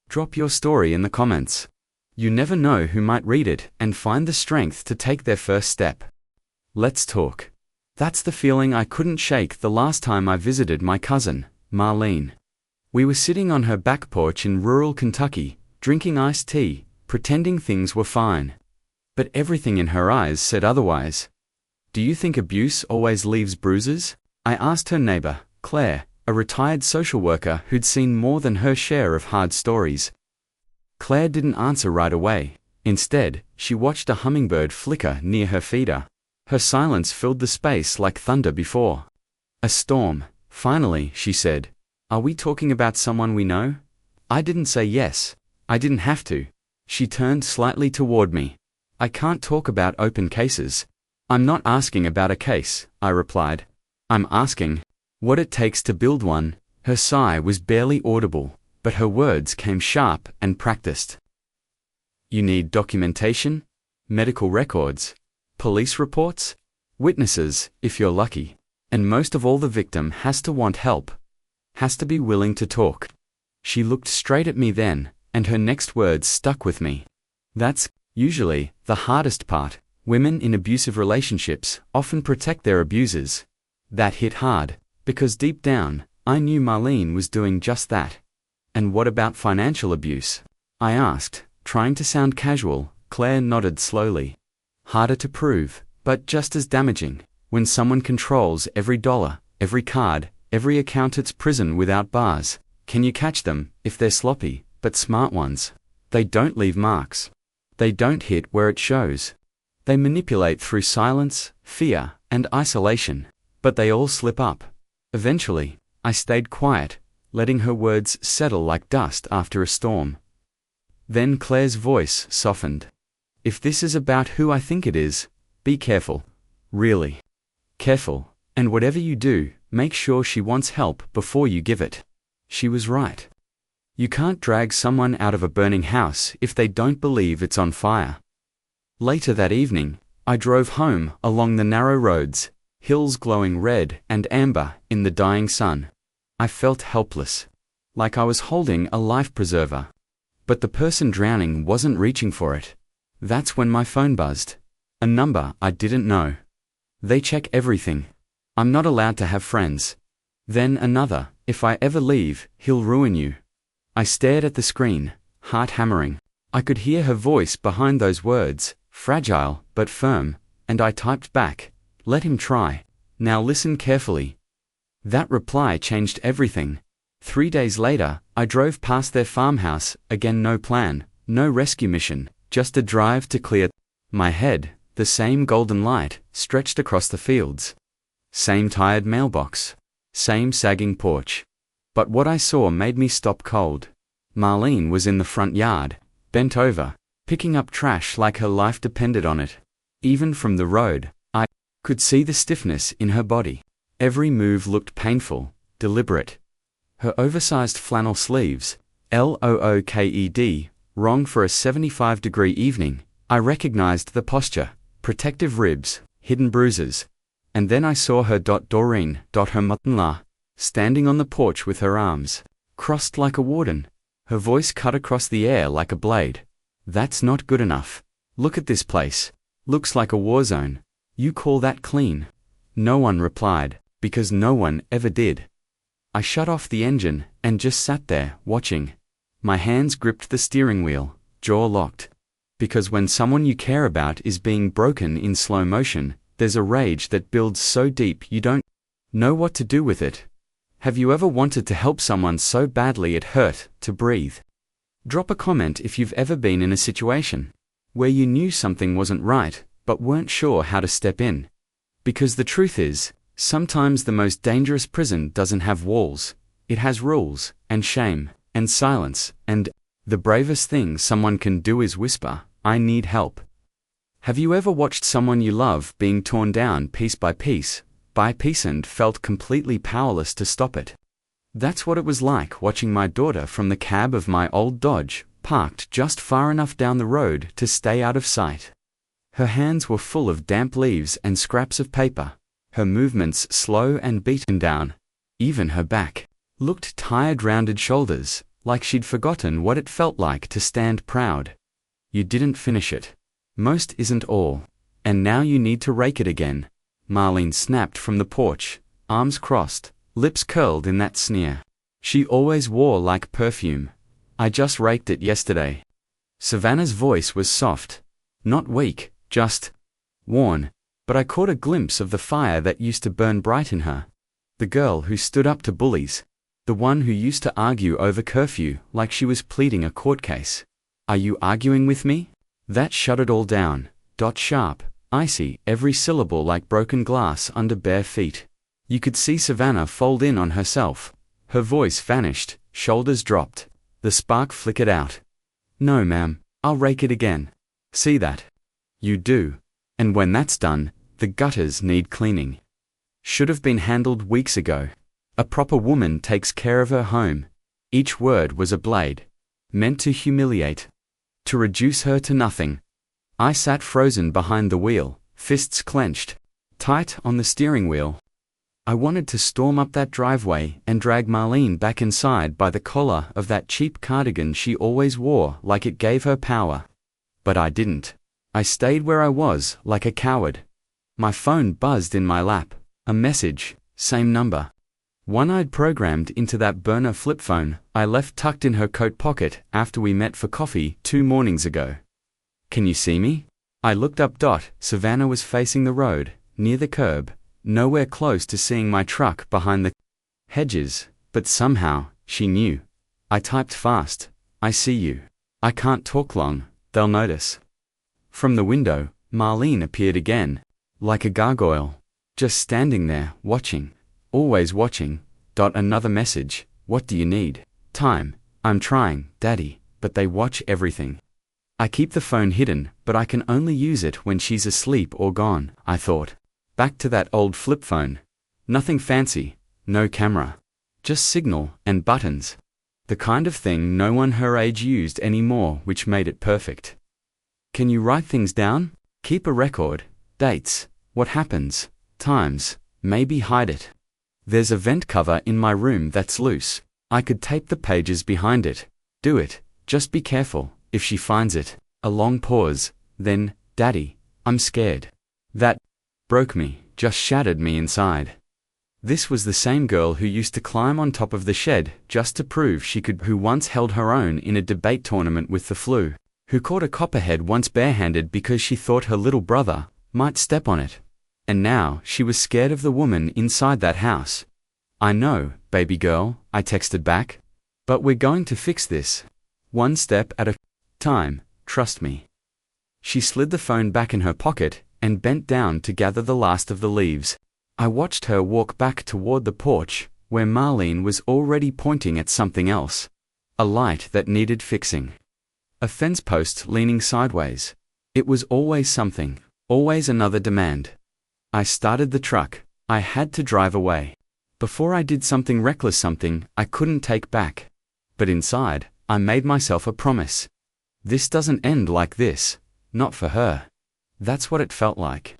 [SPEAKER 1] Drop your story in the comments. You never know who might read it and find the strength to take their first step. Let's talk. That's the feeling I couldn't shake the last time I visited my cousin, Marlene. We were sitting on her back porch in rural Kentucky, drinking iced tea, pretending things were fine. But everything in her eyes said otherwise. Do you think abuse always leaves bruises? I asked her neighbor, Claire, a retired social worker who'd seen more than her share of hard stories. Claire didn't answer right away. Instead, she watched a hummingbird flicker near her feeder. Her silence filled the space like thunder before a storm. Finally, she said, Are we talking about someone we know? I didn't say yes. I didn't have to. She turned slightly toward me. I can't talk about open cases. I'm not asking about a case, I replied. I'm asking what it takes to build one. Her sigh was barely audible, but her words came sharp and practiced. You need documentation, medical records, police reports, witnesses, if you're lucky. And most of all, the victim has to want help, has to be willing to talk. She looked straight at me then, and her next words stuck with me. That's usually the hardest part. Women in abusive relationships often protect their abusers. That hit hard, because deep down, I knew Marlene was doing just that. And what about financial abuse? I asked, trying to sound casual. Claire nodded slowly. Harder to prove, but just as damaging. When someone controls every dollar, every card, every account, it's prison without bars. Can you catch them if they're sloppy, but smart ones? They don't leave marks. They don't hit where it shows. They manipulate through silence, fear, and isolation. But they all slip up. Eventually, I stayed quiet, letting her words settle like dust after a storm. Then Claire's voice softened. If this is about who I think it is, be careful. Really. Careful. And whatever you do, make sure she wants help before you give it. She was right. You can't drag someone out of a burning house if they don't believe it's on fire. Later that evening, I drove home along the narrow roads, hills glowing red and amber in the dying sun. I felt helpless. Like I was holding a life preserver. But the person drowning wasn't reaching for it. That's when my phone buzzed. A number I didn't know. They check everything. I'm not allowed to have friends. Then another, if I ever leave, he'll ruin you. I stared at the screen, heart hammering. I could hear her voice behind those words, fragile but firm, and I typed back, let him try. Now listen carefully. That reply changed everything. 3 days later, I drove past their farmhouse, again no plan, no rescue mission, just a drive to clear my head. The same golden light stretched across the fields. Same tired mailbox. Same sagging porch. But what I saw made me stop cold. Marlene was in the front yard, bent over, picking up trash like her life depended on it. Even from the road, I could see the stiffness in her body. Every move looked painful, deliberate. Her oversized flannel sleeves, looked, wrong for a 75-degree evening. I recognized the posture, protective ribs, hidden bruises. And then I saw her Doreen, her mother-in-law, standing on the porch with her arms crossed like a warden. Her voice cut across the air like a blade. That's not good enough. Look at this place. Looks like a war zone. You call that clean? No one replied, because no one ever did. I shut off the engine and just sat there, watching. My hands gripped the steering wheel, jaw locked. Because when someone you care about is being broken in slow motion, there's a rage that builds so deep you don't know what to do with it. Have you ever wanted to help someone so badly it hurt to breathe? Drop a comment if you've ever been in a situation where you knew something wasn't right, but weren't sure how to step in. Because the truth is, sometimes the most dangerous prison doesn't have walls. It has rules, and shame, and silence, and the bravest thing someone can do is whisper, I need help. Have you ever watched someone you love being torn down piece by piece, and felt completely powerless to stop it? That's what it was like watching my daughter from the cab of my old Dodge, parked just far enough down the road to stay out of sight. Her hands were full of damp leaves and scraps of paper, her movements slow and beaten down. Even her back looked tired, rounded shoulders, like she'd forgotten what it felt like to stand proud. You didn't finish it. Most isn't all. And now you need to rake it again. Marlene snapped from the porch, arms crossed, lips curled in that sneer. She always wore like perfume. I just raked it yesterday. Savannah's voice was soft. Not weak, just worn. But I caught a glimpse of the fire that used to burn bright in her. The girl who stood up to bullies. The one who used to argue over curfew like she was pleading a court case. Are you arguing with me? That shut it all down. Sharp, icy, every syllable like broken glass under bare feet. You could see Savannah fold in on herself. Her voice vanished, shoulders dropped. The spark flickered out. No, ma'am, I'll rake it again. See that? You do. And when that's done, the gutters need cleaning. Should have been handled weeks ago. A proper woman takes care of her home. Each word was a blade. Meant to humiliate. To reduce her to nothing. I sat frozen behind the wheel, fists clenched, tight on the steering wheel. I wanted to storm up that driveway and drag Marlene back inside by the collar of that cheap cardigan she always wore like it gave her power. But I didn't. I stayed where I was, like a coward. My phone buzzed in my lap. A message, same number. One I'd programmed into that burner flip phone I left tucked in her coat pocket after we met for coffee 2 mornings ago. Can you see me? I looked up. Savannah was facing the road, near the curb, nowhere close to seeing my truck behind the hedges, but somehow, she knew. I typed fast. I see you. I can't talk long, they'll notice. From the window, Marlene appeared again, like a gargoyle, just standing there, watching. Always watching. Another message. What do you need? Time. I'm trying, Daddy, but they watch everything. I keep the phone hidden, but I can only use it when she's asleep or gone, I thought. Back to that old flip phone. Nothing fancy, no camera. Just signal and buttons. The kind of thing no one her age used anymore, which made it perfect. Can you write things down? Keep a record. Dates. What happens. Times. Maybe hide it. There's a vent cover in my room that's loose. I could tape the pages behind it. Do it. Just be careful, if she finds it. A long pause, then, Daddy, I'm scared. That broke me, just shattered me inside. This was the same girl who used to climb on top of the shed just to prove she could, who once held her own in a debate tournament with the flu, who caught a copperhead once barehanded because she thought her little brother might step on it. And now she was scared of the woman inside that house. I know, baby girl, I texted back. But we're going to fix this. One step at a time, trust me. She slid the phone back in her pocket and bent down to gather the last of the leaves. I watched her walk back toward the porch, where Marlene was already pointing at something else. A light that needed fixing. A fence post leaning sideways. It was always something, always another demand. I started the truck. I had to drive away. Before I did something reckless, something I couldn't take back. But inside, I made myself a promise. This doesn't end like this, not for her. That's what it felt like.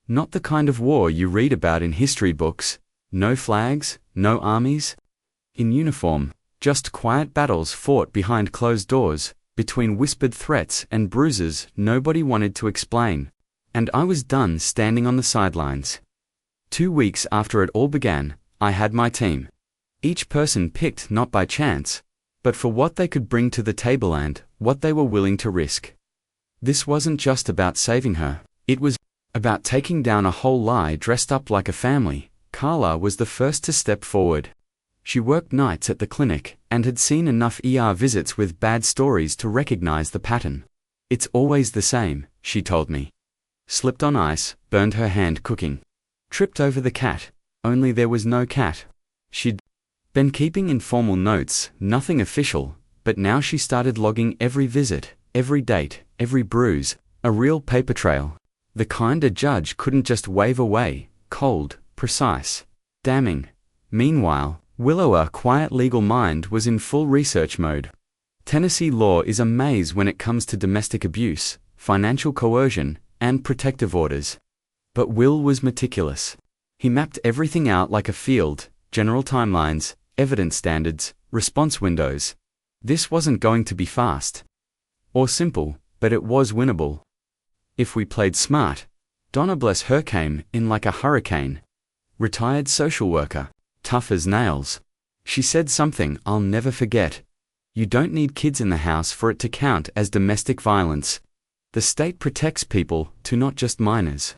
[SPEAKER 1] Not the kind of war you read about in history books. No flags, no armies. In uniform, just quiet battles fought behind closed doors, between whispered threats and bruises nobody wanted to explain. And I was done standing on the sidelines. 2 weeks after it all began, I had my team. Each person picked not by chance, but for what they could bring to the table and what they were willing to risk. This wasn't just about saving her, it was about taking down a whole lie dressed up like a family. Carla was the first to step forward. She worked nights at the clinic and had seen enough ER visits with bad stories to recognize the pattern. It's always the same, she told me. Slipped on ice, burned her hand cooking. Tripped over the cat, only there was no cat. She'd been keeping informal notes, nothing official, but now she started logging every visit, every date, every bruise, a real paper trail. The kind a judge couldn't just wave away, cold, precise, damning. Meanwhile, Willow's quiet legal mind was in full research mode. Tennessee law is a maze when it comes to domestic abuse, financial coercion, and protective orders. But Will was meticulous. He mapped everything out like a field, general timelines, evidence standards, response windows. This wasn't going to be fast or simple, but it was winnable. If we played smart. Donna, bless her, came in like a hurricane. Retired social worker, tough as nails. She said something I'll never forget. You don't need kids in the house for it to count as domestic violence. The state protects people, too, not just minors.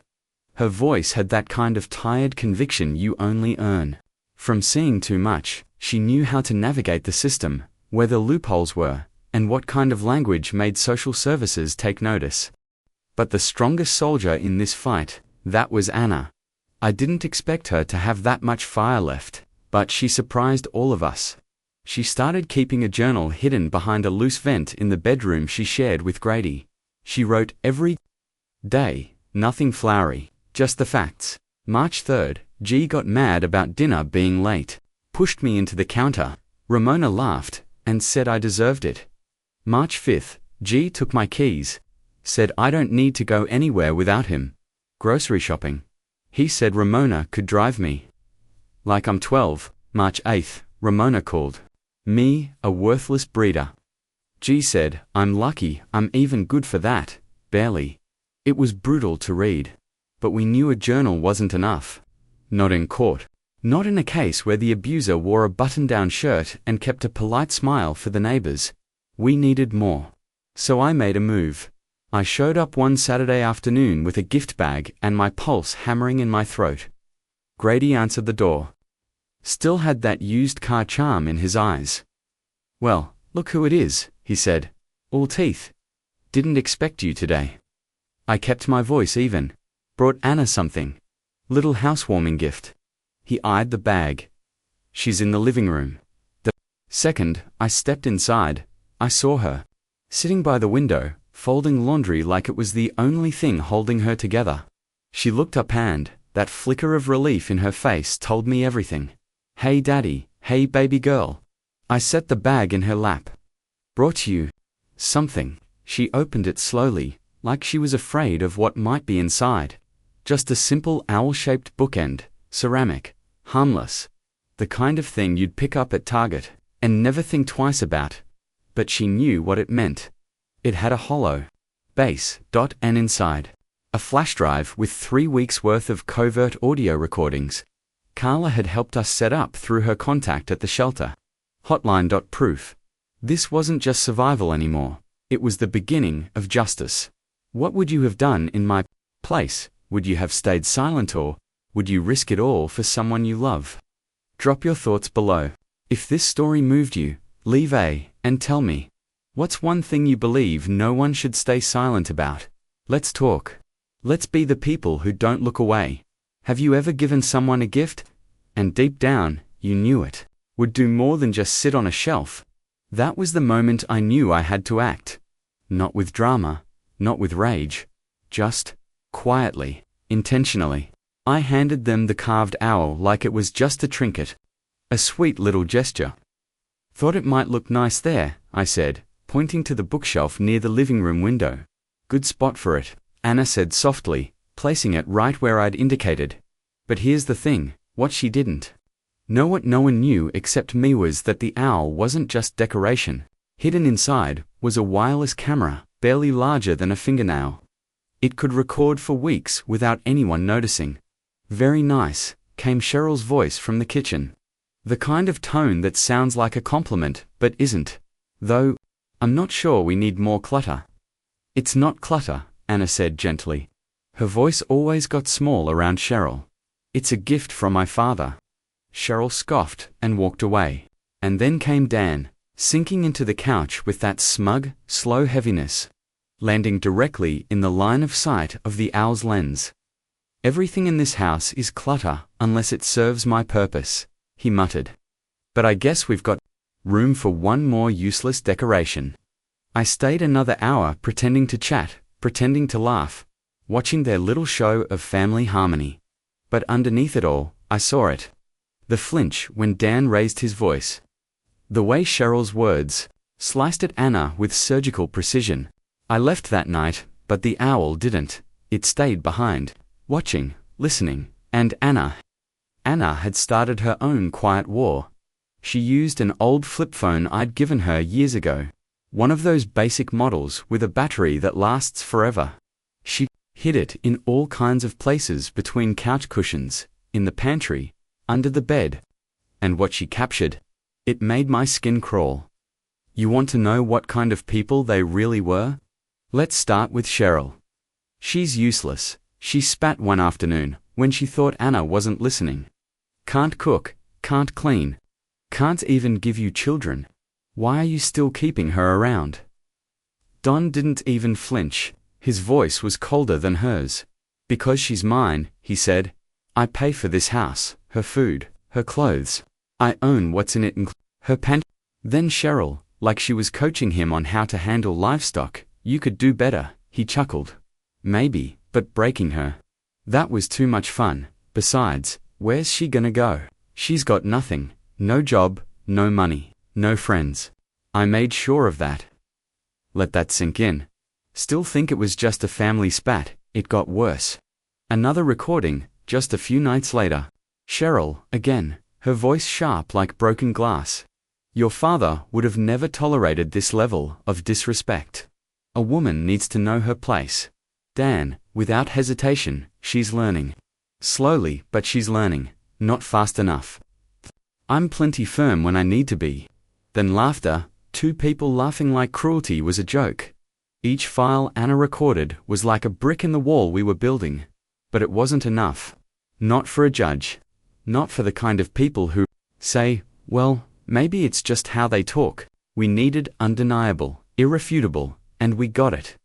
[SPEAKER 1] Her voice had that kind of tired conviction you only earn from seeing too much. She knew how to navigate the system, where the loopholes were, and what kind of language made social services take notice. But the strongest soldier in this fight, that was Anna. I didn't expect her to have that much fire left, but she surprised all of us. She started keeping a journal hidden behind a loose vent in the bedroom she shared with Grady. She wrote every day, nothing flowery, just the facts. March 3rd, G got mad about dinner being late, pushed me into the counter. Ramona laughed and said I deserved it. March 5th, G took my keys, said I don't need to go anywhere without him. Grocery shopping. He said Ramona could drive me. Like I'm 12. March 8th, Ramona called me a worthless breeder. G said, I'm lucky I'm even good for that, barely. It was brutal to read. But we knew a journal wasn't enough. Not in court. Not in a case where the abuser wore a button-down shirt and kept a polite smile for the neighbors. We needed more. So I made a move. I showed up one Saturday afternoon with a gift bag and my pulse hammering in my throat. Grady answered the door. Still had that used car charm in his eyes. Well, look who it is, he said. All teeth. Didn't expect you today. I kept my voice even. Brought Anna something. Little housewarming gift. He eyed the bag. She's in the living room. The second I stepped inside, I saw her. Sitting by the window, folding laundry like it was the only thing holding her together. She looked up and that flicker of relief in her face told me everything. Hey daddy, hey baby girl. I set the bag in her lap. Brought you something. She opened it slowly, like she was afraid of what might be inside. Just a simple owl-shaped bookend, ceramic, harmless, The kind of thing you'd pick up at Target and never think twice about. But she knew what it meant. It had a hollow base, and inside, a flash drive with 3 weeks' worth of covert audio recordings Carla had helped us set up through her contact at the shelter. Hotline. Proof. This wasn't just survival anymore. It was the beginning of justice. What would you have done in my place? Would you have stayed silent, or would you risk it all for someone you love? Drop your thoughts below. If this story moved you, leave and tell me. What's one thing you believe no one should stay silent about? Let's talk. Let's be the people who don't look away. Have you ever given someone a gift, and deep down, you knew it would do more than just sit on a shelf? That was the moment I knew I had to act. Not with drama, not with rage. Just, quietly, intentionally. I handed them the carved owl like it was just a trinket. A sweet little gesture. Thought it might look nice there, I said, pointing to the bookshelf near the living room window. Good spot for it, Anna said softly, placing it right where I'd indicated. But here's the thing, what she didn't know, what no one knew except me, was that the owl wasn't just decoration. Hidden inside was a wireless camera, barely larger than a fingernail. It could record for weeks without anyone noticing. Very nice, came Cheryl's voice from the kitchen. The kind of tone that sounds like a compliment, but isn't. Though, I'm not sure we need more clutter. It's not clutter, Anna said gently. Her voice always got small around Cheryl. It's a gift from my father. Cheryl scoffed and walked away. And then came Dan, sinking into the couch with that smug, slow heaviness, landing directly in the line of sight of the owl's lens. Everything in this house is clutter unless it serves my purpose, he muttered. But I guess we've got room for one more useless decoration. I stayed another hour pretending to chat, pretending to laugh, watching their little show of family harmony. But underneath it all, I saw it. The flinch when Dan raised his voice. The way Cheryl's words sliced at Anna with surgical precision. I left that night, but the owl didn't. It stayed behind, watching, listening, and Anna had started her own quiet war. She used an old flip phone I'd given her years ago. One of those basic models with a battery that lasts forever. She hid it in all kinds of places, between couch cushions, in the pantry, under the bed. And what she captured, it made my skin crawl. You want to know what kind of people they really were? Let's start with Cheryl. She's useless, she spat one afternoon when she thought Anna wasn't listening. Can't cook, can't clean, can't even give you children. Why are you still keeping her around? Don didn't even flinch. His voice was colder than hers. Because she's mine, he said. I pay for this house, her food, her clothes. I own what's in it, her pantry. Then Cheryl, like she was coaching him on how to handle livestock. You could do better, he chuckled. Maybe, but breaking her, that was too much fun. Besides, where's she gonna go? She's got nothing. No job, no money, no friends. I made sure of that. Let that sink in. Still think it was just a family spat. It got worse. Another recording, just a few nights later. Cheryl, again, her voice sharp like broken glass. Your father would have never tolerated this level of disrespect. A woman needs to know her place. Dan, without hesitation, she's learning. Slowly, but she's learning. Not fast enough. I'm plenty firm when I need to be. Then laughter, two people laughing like cruelty was a joke. Each file Anna recorded was like a brick in the wall we were building. But it wasn't enough. Not for a judge. Not for the kind of people who say, well, maybe it's just how they talk. We needed undeniable, irrefutable, and we got it.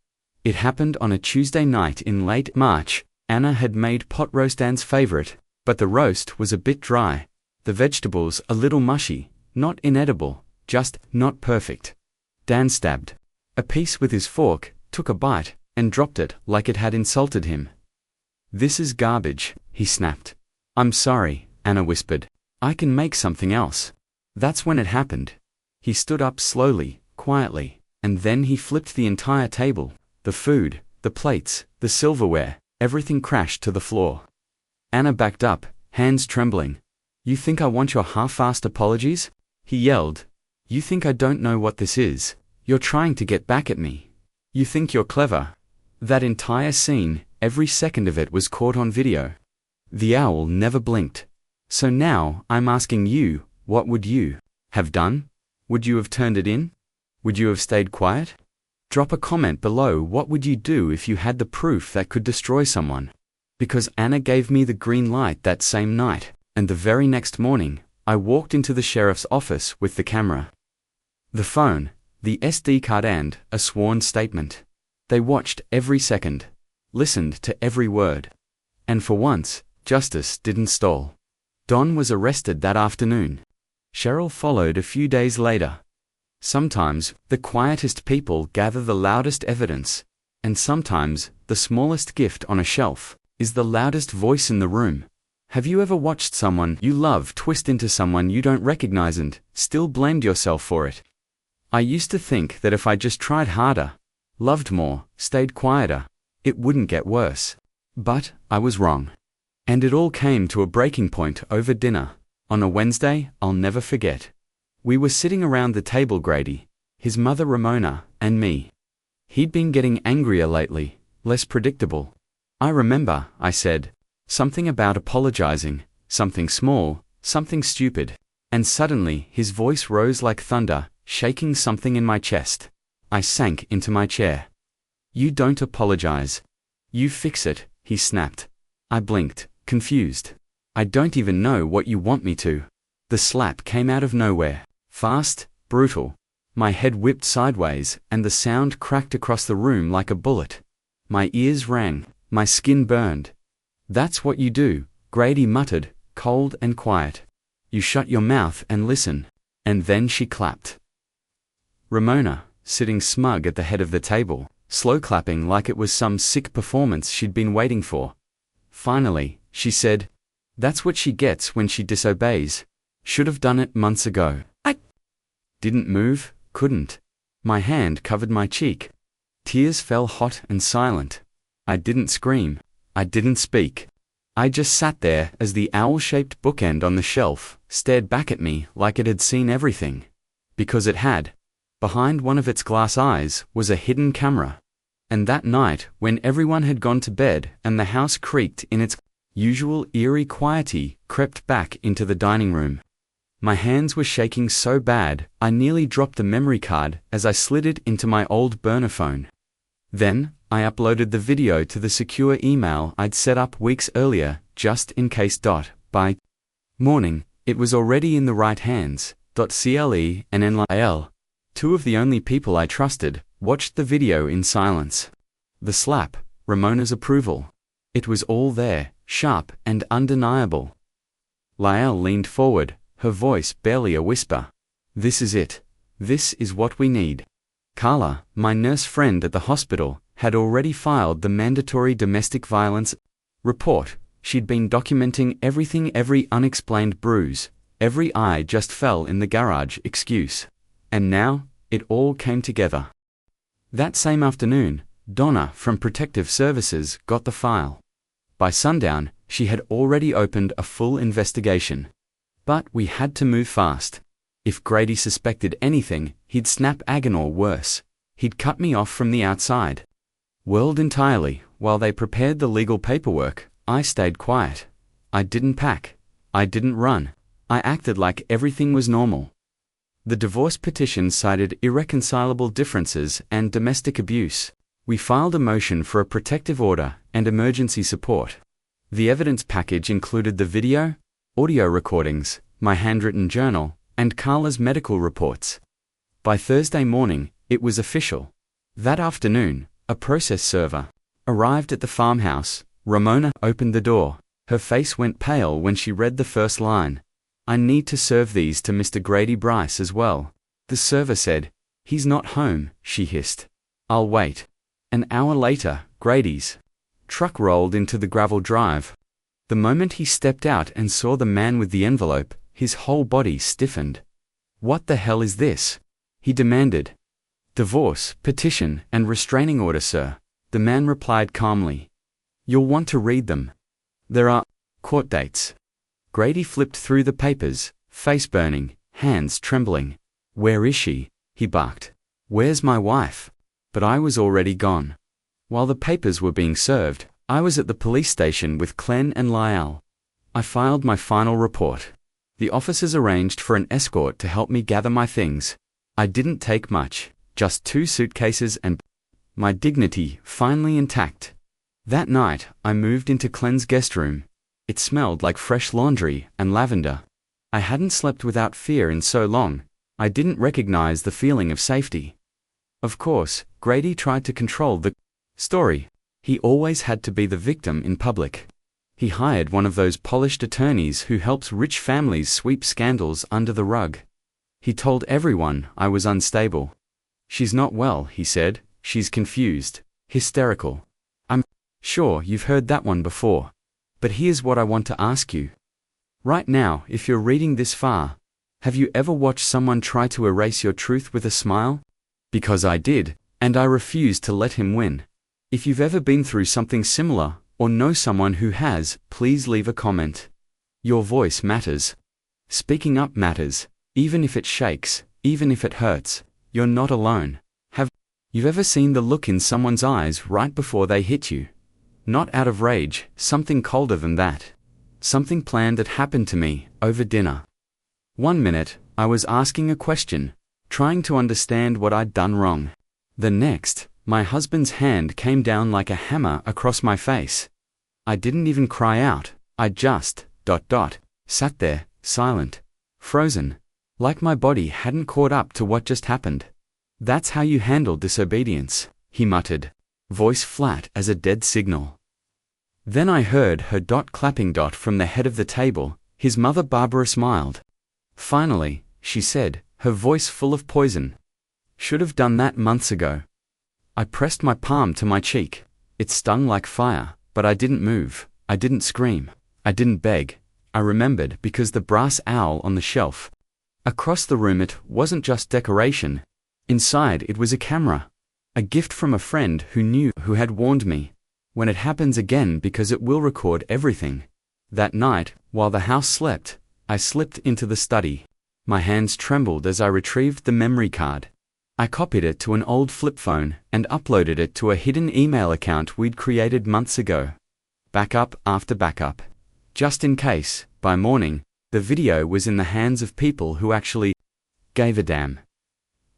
[SPEAKER 1] It happened on a Tuesday night in late March. Anna had made pot roast, Dan's favorite, but the roast was a bit dry. The vegetables a little mushy, not inedible, just not perfect. Dan stabbed a piece with his fork, took a bite, and dropped it like it had insulted him. This is garbage, he snapped. I'm sorry, Anna whispered. I can make something else. That's when it happened. He stood up slowly, quietly, and then he flipped the entire table. The food, the plates, the silverware, everything crashed to the floor. Anna backed up, hands trembling. You think I want your half-assed apologies? He yelled. You think I don't know what this is? You're trying to get back at me. You think you're clever. That entire scene, every second of it was caught on video. The owl never blinked. So now, I'm asking you, what would you have done? Would you have turned it in? Would you have stayed quiet? Drop a comment below. What would you do if you had the proof that could destroy someone? Because Anna gave me the green light that same night, and the very next morning, I walked into the sheriff's office with the camera, the phone, the SD card and a sworn statement. They watched every second, listened to every word. And for once, justice didn't stall. Don was arrested that afternoon. Cheryl followed a few days later. Sometimes, the quietest people gather the loudest evidence, and sometimes, the smallest gift on a shelf is the loudest voice in the room. Have you ever watched someone you love twist into someone you don't recognize and still blamed yourself for it? I used to think that if I just tried harder, loved more, stayed quieter, it wouldn't get worse. But I was wrong. And it all came to a breaking point over dinner. On a Wednesday, I'll never forget. We were sitting around the table, Grady, his mother Ramona, and me. He'd been getting angrier lately, less predictable. I remember, I said, something about apologizing, something small, something stupid. And suddenly his voice rose like thunder, shaking something in my chest. I sank into my chair. You don't apologize. You fix it, he snapped. I blinked, confused. I don't even know what you want me to. The slap came out of nowhere, fast, brutal. My head whipped sideways, and the sound cracked across the room like a bullet. My ears rang, my skin burned. That's what you do, Grady muttered, cold and quiet. You shut your mouth and listen. And then she clapped. Ramona, sitting smug at the head of the table, slow clapping like it was some sick performance she'd been waiting for. Finally, she said, That's what she gets when she disobeys. Should have done it months ago. I didn't move, couldn't. My hand covered my cheek. Tears fell hot and silent. I didn't scream. I didn't speak. I just sat there as the owl-shaped bookend on the shelf stared back at me like it had seen everything. Because it had. Behind one of its glass eyes was a hidden camera. And that night, when everyone had gone to bed and the house creaked in its usual eerie quiety, crept back into the dining room. My hands were shaking so bad, I nearly dropped the memory card as I slid it into my old burner phone. Then, I uploaded the video to the secure email I'd set up weeks earlier, just in case. By morning, it was already in the right hands. CLE and NLIL, two of the only people I trusted, watched the video in silence. The slap, Ramona's approval. It was all there, sharp and undeniable. Lyle leaned forward, her voice barely a whisper. This is it. This is what we need. Carla, my nurse friend at the hospital, had already filed the mandatory domestic violence report. She'd been documenting everything, every unexplained bruise, every "I just fell in the garage" excuse. And now, it all came together. That same afternoon, Donna from Protective Services got the file. By sundown, she had already opened a full investigation. But we had to move fast. If Grady suspected anything, he'd snap Agon, or worse. He'd cut me off from the outside world entirely. While they prepared the legal paperwork, I stayed quiet. I didn't pack. I didn't run. I acted like everything was normal. The divorce petition cited irreconcilable differences and domestic abuse. We filed a motion for a protective order and emergency support. The evidence package included the video, audio recordings, my handwritten journal, and Carla's medical reports. By Thursday morning, it was official. That afternoon, a process server arrived at the farmhouse. Ramona opened the door. Her face went pale when she read the first line. I need to serve these to Mr. Grady Bryce as well. The server said. He's not home, she hissed. I'll wait. An hour later, Grady's truck rolled into the gravel drive. The moment he stepped out and saw the man with the envelope, his whole body stiffened. What the hell is this? He demanded. Divorce, petition, and restraining order, sir. The man replied calmly. You'll want to read them. There are court dates. Grady flipped through the papers, face burning, hands trembling. "Where is she?" he barked. "Where's my wife?" But I was already gone. While the papers were being served, I was at the police station with Glenn and Lyle. I filed my final report. The officers arranged for an escort to help me gather my things. I didn't take much, just 2 suitcases and my dignity finally intact. That night, I moved into Glenn's guest room. It smelled like fresh laundry and lavender. I hadn't slept without fear in so long. I didn't recognize the feeling of safety. Of course, Grady tried to control the story. He always had to be the victim in public. He hired one of those polished attorneys who helps rich families sweep scandals under the rug. He told everyone I was unstable. "She's not well," he said. "She's confused, hysterical." I'm sure you've heard that one before. But here's what I want to ask you. Right now, if you're reading this far, have you ever watched someone try to erase your truth with a smile? Because I did, and I refused to let him win. If you've ever been through something similar, or know someone who has, please leave a comment. Your voice matters. Speaking up matters, even if it shakes, even if it hurts. You're not alone. Have you ever seen the look in someone's eyes right before they hit you? Not out of rage, something colder than that. Something planned that happened to me, over dinner. One minute, I was asking a question, trying to understand what I'd done wrong. The next, my husband's hand came down like a hammer across my face. I didn't even cry out. I just, sat there, silent, frozen, like my body hadn't caught up to what just happened. "That's how you handle disobedience," he muttered, voice flat as a dead signal. Then I heard her clapping from the head of the table. His mother Barbara smiled. "Finally," she said, her voice full of poison. "Should have done that months ago." I pressed my palm to my cheek. It stung like fire, but I didn't move. I didn't scream. I didn't beg. I remembered because the brass owl on the shelf across the room, it wasn't just decoration. Inside it was a camera. A gift from a friend who had warned me. When it happens again, because it will record everything. That night, while the house slept, I slipped into the study. My hands trembled as I retrieved the memory card. I copied it to an old flip phone and uploaded it to a hidden email account we'd created months ago. Backup after backup. Just in case, by morning, the video was in the hands of people who actually gave a damn.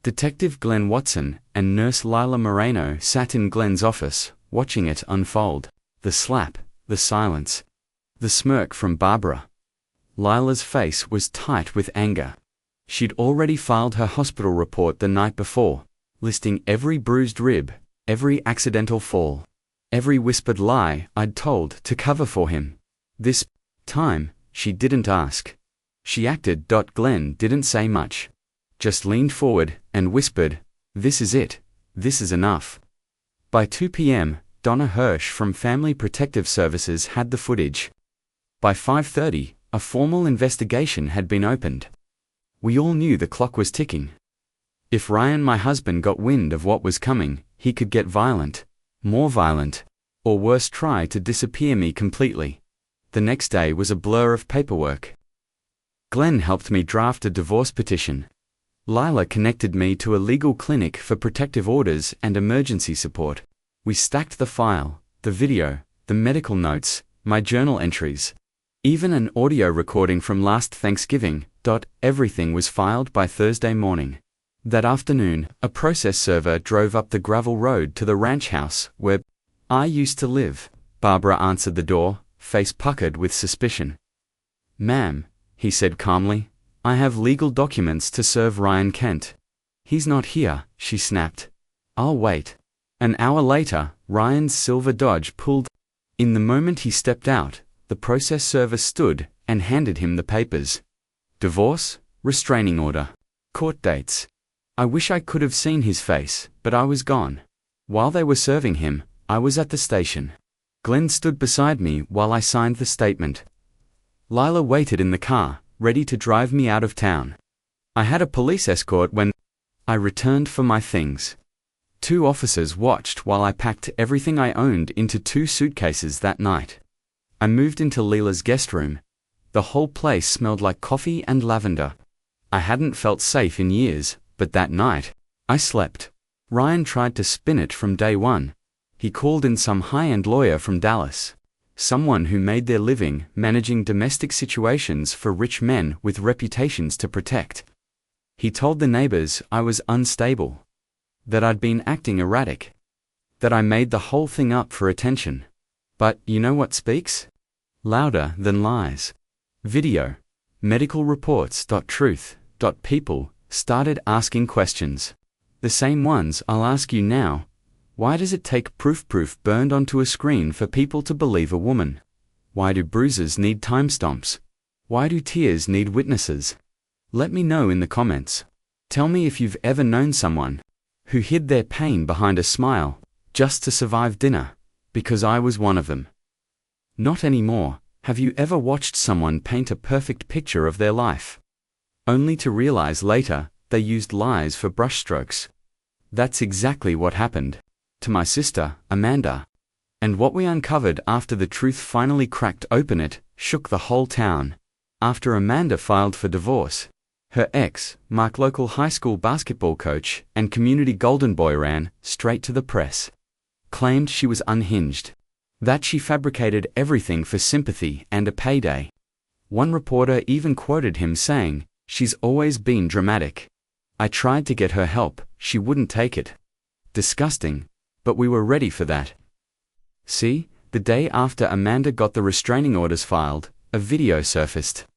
[SPEAKER 1] Detective Glenn Watson and Nurse Lila Moreno sat in Glenn's office, watching it unfold. The slap, the silence, the smirk from Barbara. Lila's face was tight with anger. She'd already filed her hospital report the night before, listing every bruised rib, every accidental fall, every whispered lie I'd told to cover for him. This time, she didn't ask. She acted. Glenn didn't say much. Just leaned forward and whispered, "This is it. This is enough." By 2 p.m., Donna Hirsch from Family Protective Services had the footage. By 5:30, a formal investigation had been opened. We all knew the clock was ticking. If Ryan, my husband, got wind of what was coming, he could get violent, more violent, or worse, try to disappear me completely. The next day was a blur of paperwork. Glenn helped me draft a divorce petition. Lila connected me to a legal clinic for protective orders and emergency support. We stacked the file, the video, the medical notes, my journal entries, even an audio recording from last Thanksgiving. Everything was filed by Thursday morning. That afternoon, a process server drove up the gravel road to the ranch house where I used to live. Barbara answered the door, face puckered with suspicion. "Ma'am," he said calmly, "I have legal documents to serve Ryan Kent." "He's not here," she snapped. "I'll wait." An hour later, Ryan's silver Dodge pulled. In the moment he stepped out, the process server stood and handed him the papers. Divorce, restraining order, court dates. I wish I could have seen his face, but I was gone. While they were serving him, I was at the station. Glenn stood beside me while I signed the statement. Lila waited in the car, ready to drive me out of town. I had a police escort when I returned for my things. 2 officers watched while I packed everything I owned into 2 suitcases that night. I moved into Lila's guest room. The whole place smelled like coffee and lavender. I hadn't felt safe in years, but that night, I slept. Ryan tried to spin it from day one. He called in some high-end lawyer from Dallas. Someone who made their living managing domestic situations for rich men with reputations to protect. He told the neighbors I was unstable, that I'd been acting erratic, that I made the whole thing up for attention. But you know what speaks louder than lies? Video. Medical reports. Truth. People started asking questions. The same ones I'll ask you now. Why does it take proof burned onto a screen for people to believe a woman? Why do bruises need timestamps? Why do tears need witnesses? Let me know in the comments. Tell me if you've ever known someone who hid their pain behind a smile just to survive dinner, because I was one of them. Not anymore. Have you ever watched someone paint a perfect picture of their life, only to realize later they used lies for brushstrokes? That's exactly what happened to my sister, Amanda. And what we uncovered after the truth finally cracked open it shook the whole town. After Amanda filed for divorce, her ex, Mark, local high school basketball coach and community golden boy, ran straight to the press, claimed she was unhinged, that she fabricated everything for sympathy and a payday. One reporter even quoted him saying, "She's always been dramatic. I tried to get her help, she wouldn't take it." Disgusting, but we were ready for that. See, the day after Amanda got the restraining orders filed, a video surfaced.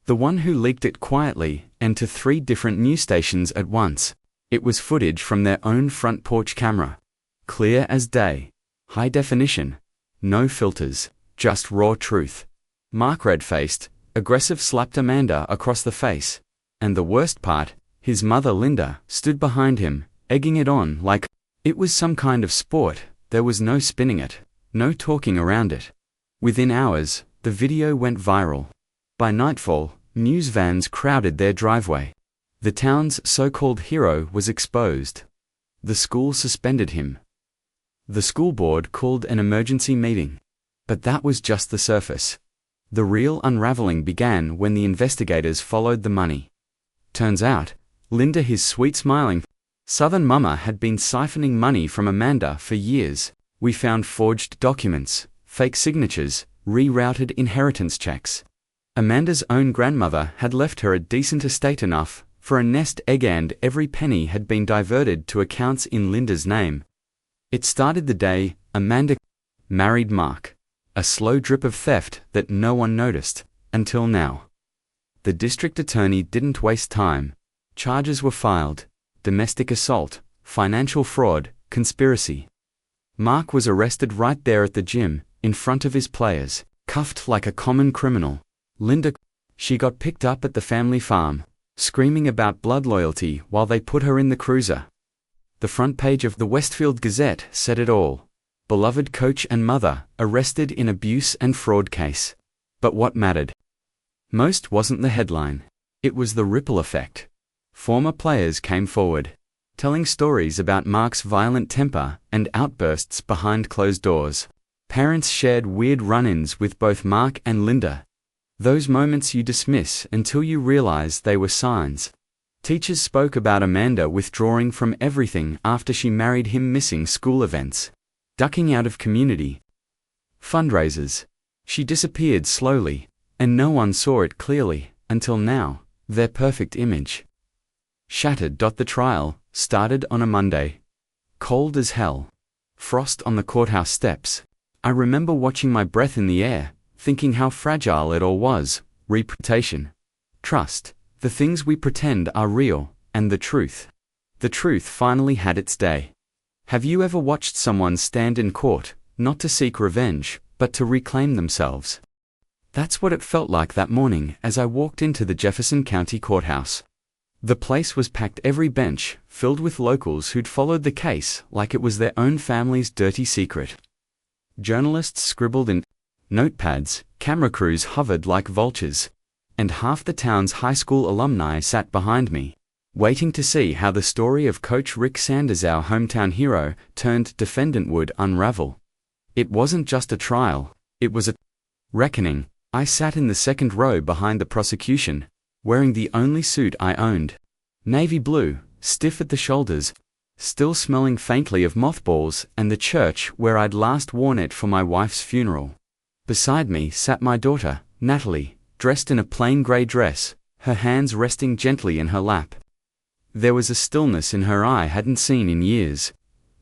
[SPEAKER 1] The one who leaked it quietly and to 3 different news stations at once. It was footage from their own front porch camera. Clear as day. High definition. No filters, just raw truth. Mark, red-faced, aggressive, slapped Amanda across the face. And the worst part, his mother Linda stood behind him, egging it on like it was some kind of sport. There was no spinning it, no talking around it. Within hours, the video went viral. By nightfall, news vans crowded their driveway. The town's so-called hero was exposed. The school suspended him. The school board called an emergency meeting. But that was just the surface. The real unraveling began when the investigators followed the money. Turns out, Linda, his sweet smiling Southern mama, had been siphoning money from Amanda for years. We found forged documents, fake signatures, rerouted inheritance checks. Amanda's own grandmother had left her a decent estate enough for a nest egg, and every penny had been diverted to accounts in Linda's name. It started the day Amanda married Mark. A slow drip of theft that no one noticed, until now. The district attorney didn't waste time. Charges were filed: domestic assault, financial fraud, conspiracy. Mark was arrested right there at the gym, in front of his players, cuffed like a common criminal. Linda, she got picked up at the family farm, screaming about blood loyalty while they put her in the cruiser. The front page of the Westfield Gazette said it all. Beloved coach and mother arrested in abuse and fraud case. But what mattered most wasn't the headline. It was the ripple effect. Former players came forward, telling stories about Mark's violent temper and outbursts behind closed doors. Parents shared weird run-ins with both Mark and Linda. Those moments you dismiss until you realize they were signs. Teachers spoke about Amanda withdrawing from everything after she married him, missing school events, ducking out of community fundraisers. She disappeared slowly, and no one saw it clearly until now. Their perfect image shattered. The trial started on a Monday. Cold as hell. Frost on the courthouse steps. I remember watching my breath in the air, thinking how fragile it all was. Reputation, trust, the things we pretend are real, and the truth. The truth finally had its day. Have you ever watched someone stand in court, not to seek revenge, but to reclaim themselves? That's what it felt like that morning as I walked into the Jefferson County Courthouse. The place was packed, every bench filled with locals who'd followed the case like it was their own family's dirty secret. Journalists scribbled in notepads, camera crews hovered like vultures, and half the town's high school alumni sat behind me, waiting to see how the story of Coach Rick Sanders, our hometown hero turned defendant, would unravel. It wasn't just a trial, it was a reckoning. I sat in the second row behind the prosecution, wearing the only suit I owned. Navy blue, stiff at the shoulders, still smelling faintly of mothballs and the church where I'd last worn it for my wife's funeral. Beside me sat my daughter, Natalie, dressed in a plain grey dress, her hands resting gently in her lap. There was a stillness in her eye I hadn't seen in years.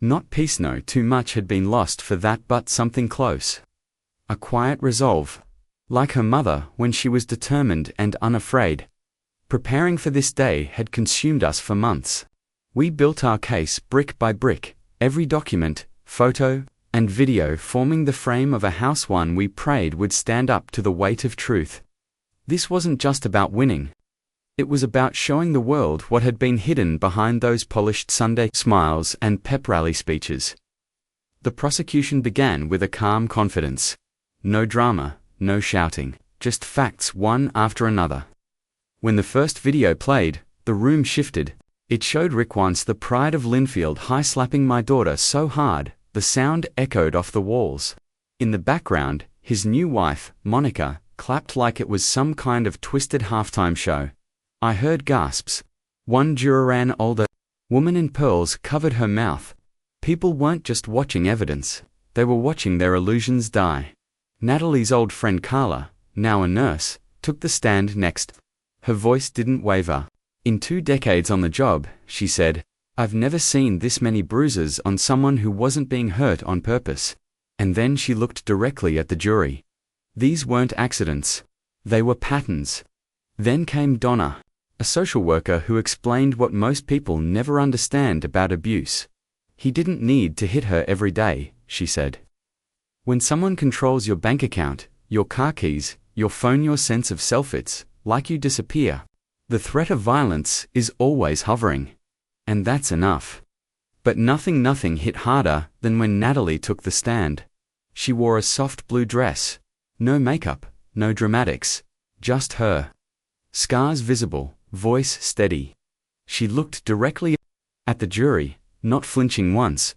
[SPEAKER 1] Not peace, no, too much had been lost for that, but something close. A quiet resolve. Like her mother when she was determined and unafraid. Preparing for this day had consumed us for months. We built our case brick by brick, every document, photo, and video forming the frame of a house one we prayed would stand up to the weight of truth. This wasn't just about winning. It was about showing the world what had been hidden behind those polished Sunday smiles and pep rally speeches. The prosecution began with a calm confidence. No drama, no shouting, just facts one after another. When the first video played, the room shifted. It showed Rick once the pride of Linfield High slapping my daughter so hard, the sound echoed off the walls. In the background, his new wife, Monica, clapped like it was some kind of twisted halftime show. I heard gasps. One juror, an older woman in pearls, covered her mouth. People weren't just watching evidence, they were watching their illusions die. Natalie's old friend Carla, now a nurse, took the stand next. Her voice didn't waver. In 2 decades on the job, she said, I've never seen this many bruises on someone who wasn't being hurt on purpose. And then she looked directly at the jury. These weren't accidents. They were patterns. Then came Donna, a social worker who explained what most people never understand about abuse. He didn't need to hit her every day, she said. When someone controls your bank account, your car keys, your phone, your sense of self, it's like you disappear. The threat of violence is always hovering. And that's enough. But nothing hit harder than when Natalie took the stand. She wore a soft blue dress. No makeup, no dramatics. Just her. Scars visible, voice steady. She looked directly at the jury, not flinching once.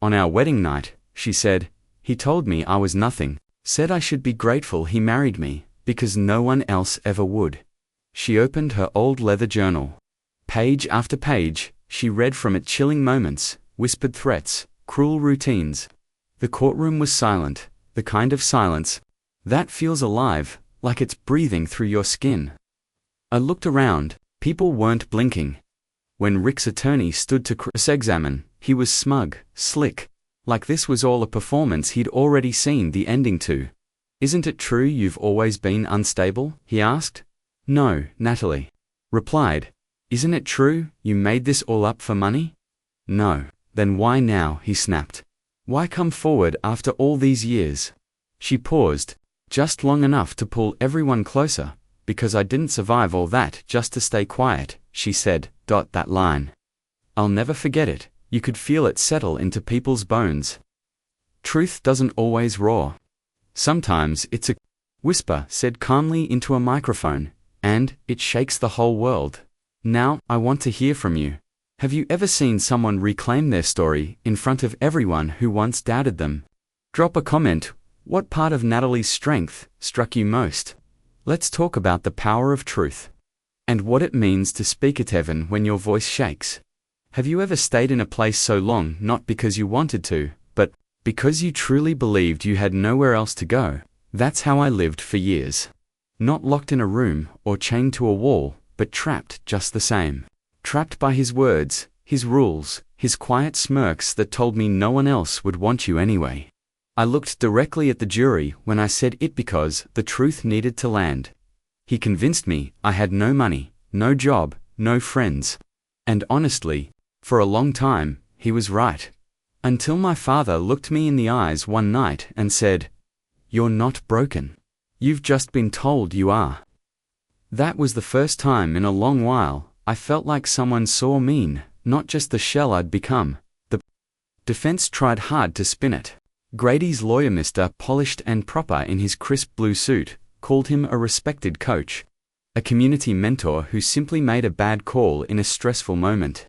[SPEAKER 1] On our wedding night, she said, he told me I was nothing, said I should be grateful he married me, because no one else ever would. She opened her old leather journal. Page after page, she read from it chilling moments, whispered threats, cruel routines. The courtroom was silent, the kind of silence that feels alive, like it's breathing through your skin. I looked around, people weren't blinking. When Rick's attorney stood to cross-examine, he was smug, slick, like this was all a performance he'd already seen the ending to. Isn't it true you've always been unstable? He asked. No, Natalie replied. Isn't it true you made this all up for money? No. Then why now? He snapped. Why come forward after all these years? She paused, just long enough to pull everyone closer. Because I didn't survive all that just to stay quiet, she said. That line. I'll never forget it. You could feel it settle into people's bones. Truth doesn't always roar. Sometimes it's a whisper said calmly into a microphone, and it shakes the whole world. Now, I want to hear from you. Have you ever seen someone reclaim their story in front of everyone who once doubted them? Drop a comment. What part of Natalie's strength struck you most? Let's talk about the power of truth. And what it means to speak it even when your voice shakes. Have you ever stayed in a place so long not because you wanted to, but because you truly believed you had nowhere else to go? That's how I lived for years. Not locked in a room or chained to a wall, but trapped just the same. Trapped by his words, his rules, his quiet smirks that told me no one else would want you anyway. I looked directly at the jury when I said it because the truth needed to land. He convinced me I had no money, no job, no friends. And honestly, for a long time, he was right. Until my father looked me in the eyes one night and said, "You're not broken. You've just been told you are." That was the first time in a long while I felt like someone saw me, not just the shell I'd become. The defense tried hard to spin it. Grady's lawyer, Mr. Polished and proper in his crisp blue suit, called him a respected coach, a community mentor who simply made a bad call in a stressful moment.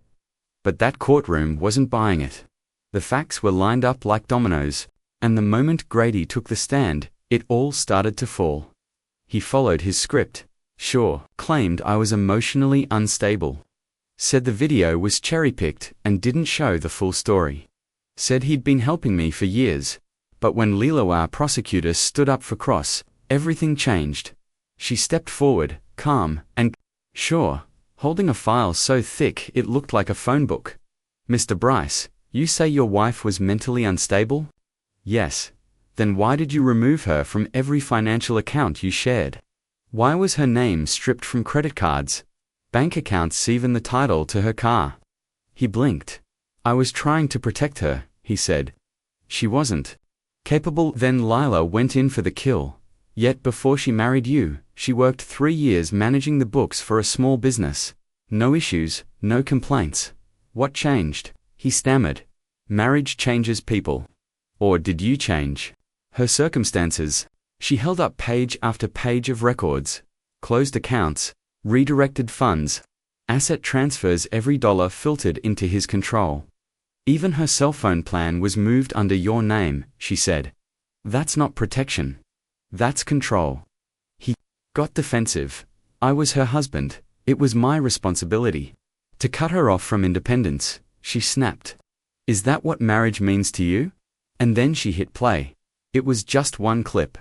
[SPEAKER 1] But that courtroom wasn't buying it. The facts were lined up like dominoes, and the moment Grady took the stand, it all started to fall. He followed his script. Sure, claimed I was emotionally unstable. Said the video was cherry-picked and didn't show the full story. Said he'd been helping me for years. But when Leela, our prosecutor, stood up for Cross, everything changed. She stepped forward, calm, and sure, holding a file so thick it looked like a phone book. Mr. Bryce, you say your wife was mentally unstable? Yes. Then why did you remove her from every financial account you shared? Why was her name stripped from credit cards, bank accounts, even the title to her car? He blinked. I was trying to protect her, he said. She wasn't capable. Then Lila went in for the kill. Yet before she married you, she worked 3 years managing the books for a small business. No issues, no complaints. What changed? He stammered. Marriage changes people. Or did you change her circumstances? She held up page after page of records, closed accounts, redirected funds, asset transfers. Every dollar filtered into his control. Even her cell phone plan was moved under your name, she said. That's not protection. That's control. He got defensive. I was her husband. It was my responsibility to cut her off from independence. She snapped. Is that what marriage means to you? And then she hit play. It was just one clip.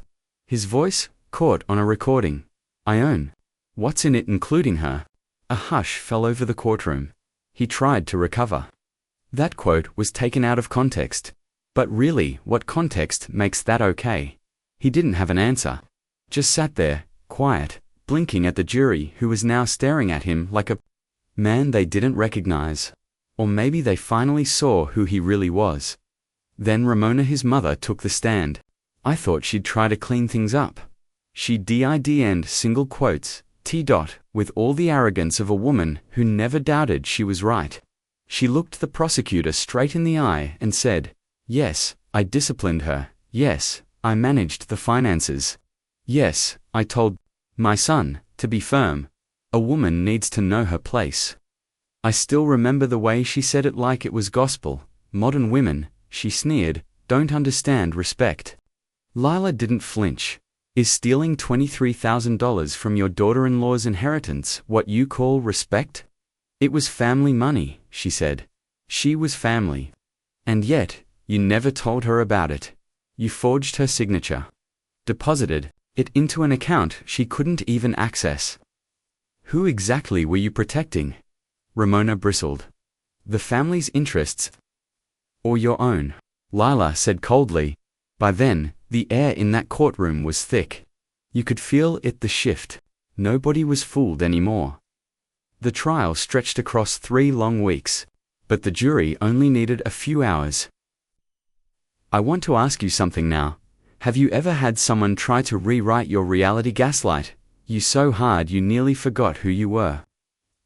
[SPEAKER 1] His voice, caught on a recording. I own what's in it, including her. A hush fell over the courtroom. He tried to recover. That quote was taken out of context. But really, what context makes that okay? He didn't have an answer. Just sat there, quiet, blinking at the jury who was now staring at him like a man they didn't recognize. Or maybe they finally saw who he really was. Then Ramona, his mother, took the stand. I thought she'd try to clean things up. She did end single quotes, with all the arrogance of a woman who never doubted she was right. She looked the prosecutor straight in the eye and said, yes, I disciplined her. Yes, I managed the finances. Yes, I told my son to be firm. A woman needs to know her place. I still remember the way she said it like it was gospel. Modern women, she sneered, don't understand respect. Lila didn't flinch. Is stealing $23,000 from your daughter-in-law's inheritance what you call respect? It was family money, she said. She was family. And yet, you never told her about it. You forged her signature. Deposited it into an account she couldn't even access. Who exactly were you protecting? Ramona bristled. The family's interests, or your own? Lila said coldly. By then, the air in that courtroom was thick. You could feel it, the shift. Nobody was fooled anymore. The trial stretched across 3 long weeks, but the jury only needed a few hours. I want to ask you something now. Have you ever had someone try to rewrite your reality, gaslight you so hard you nearly forgot who you were?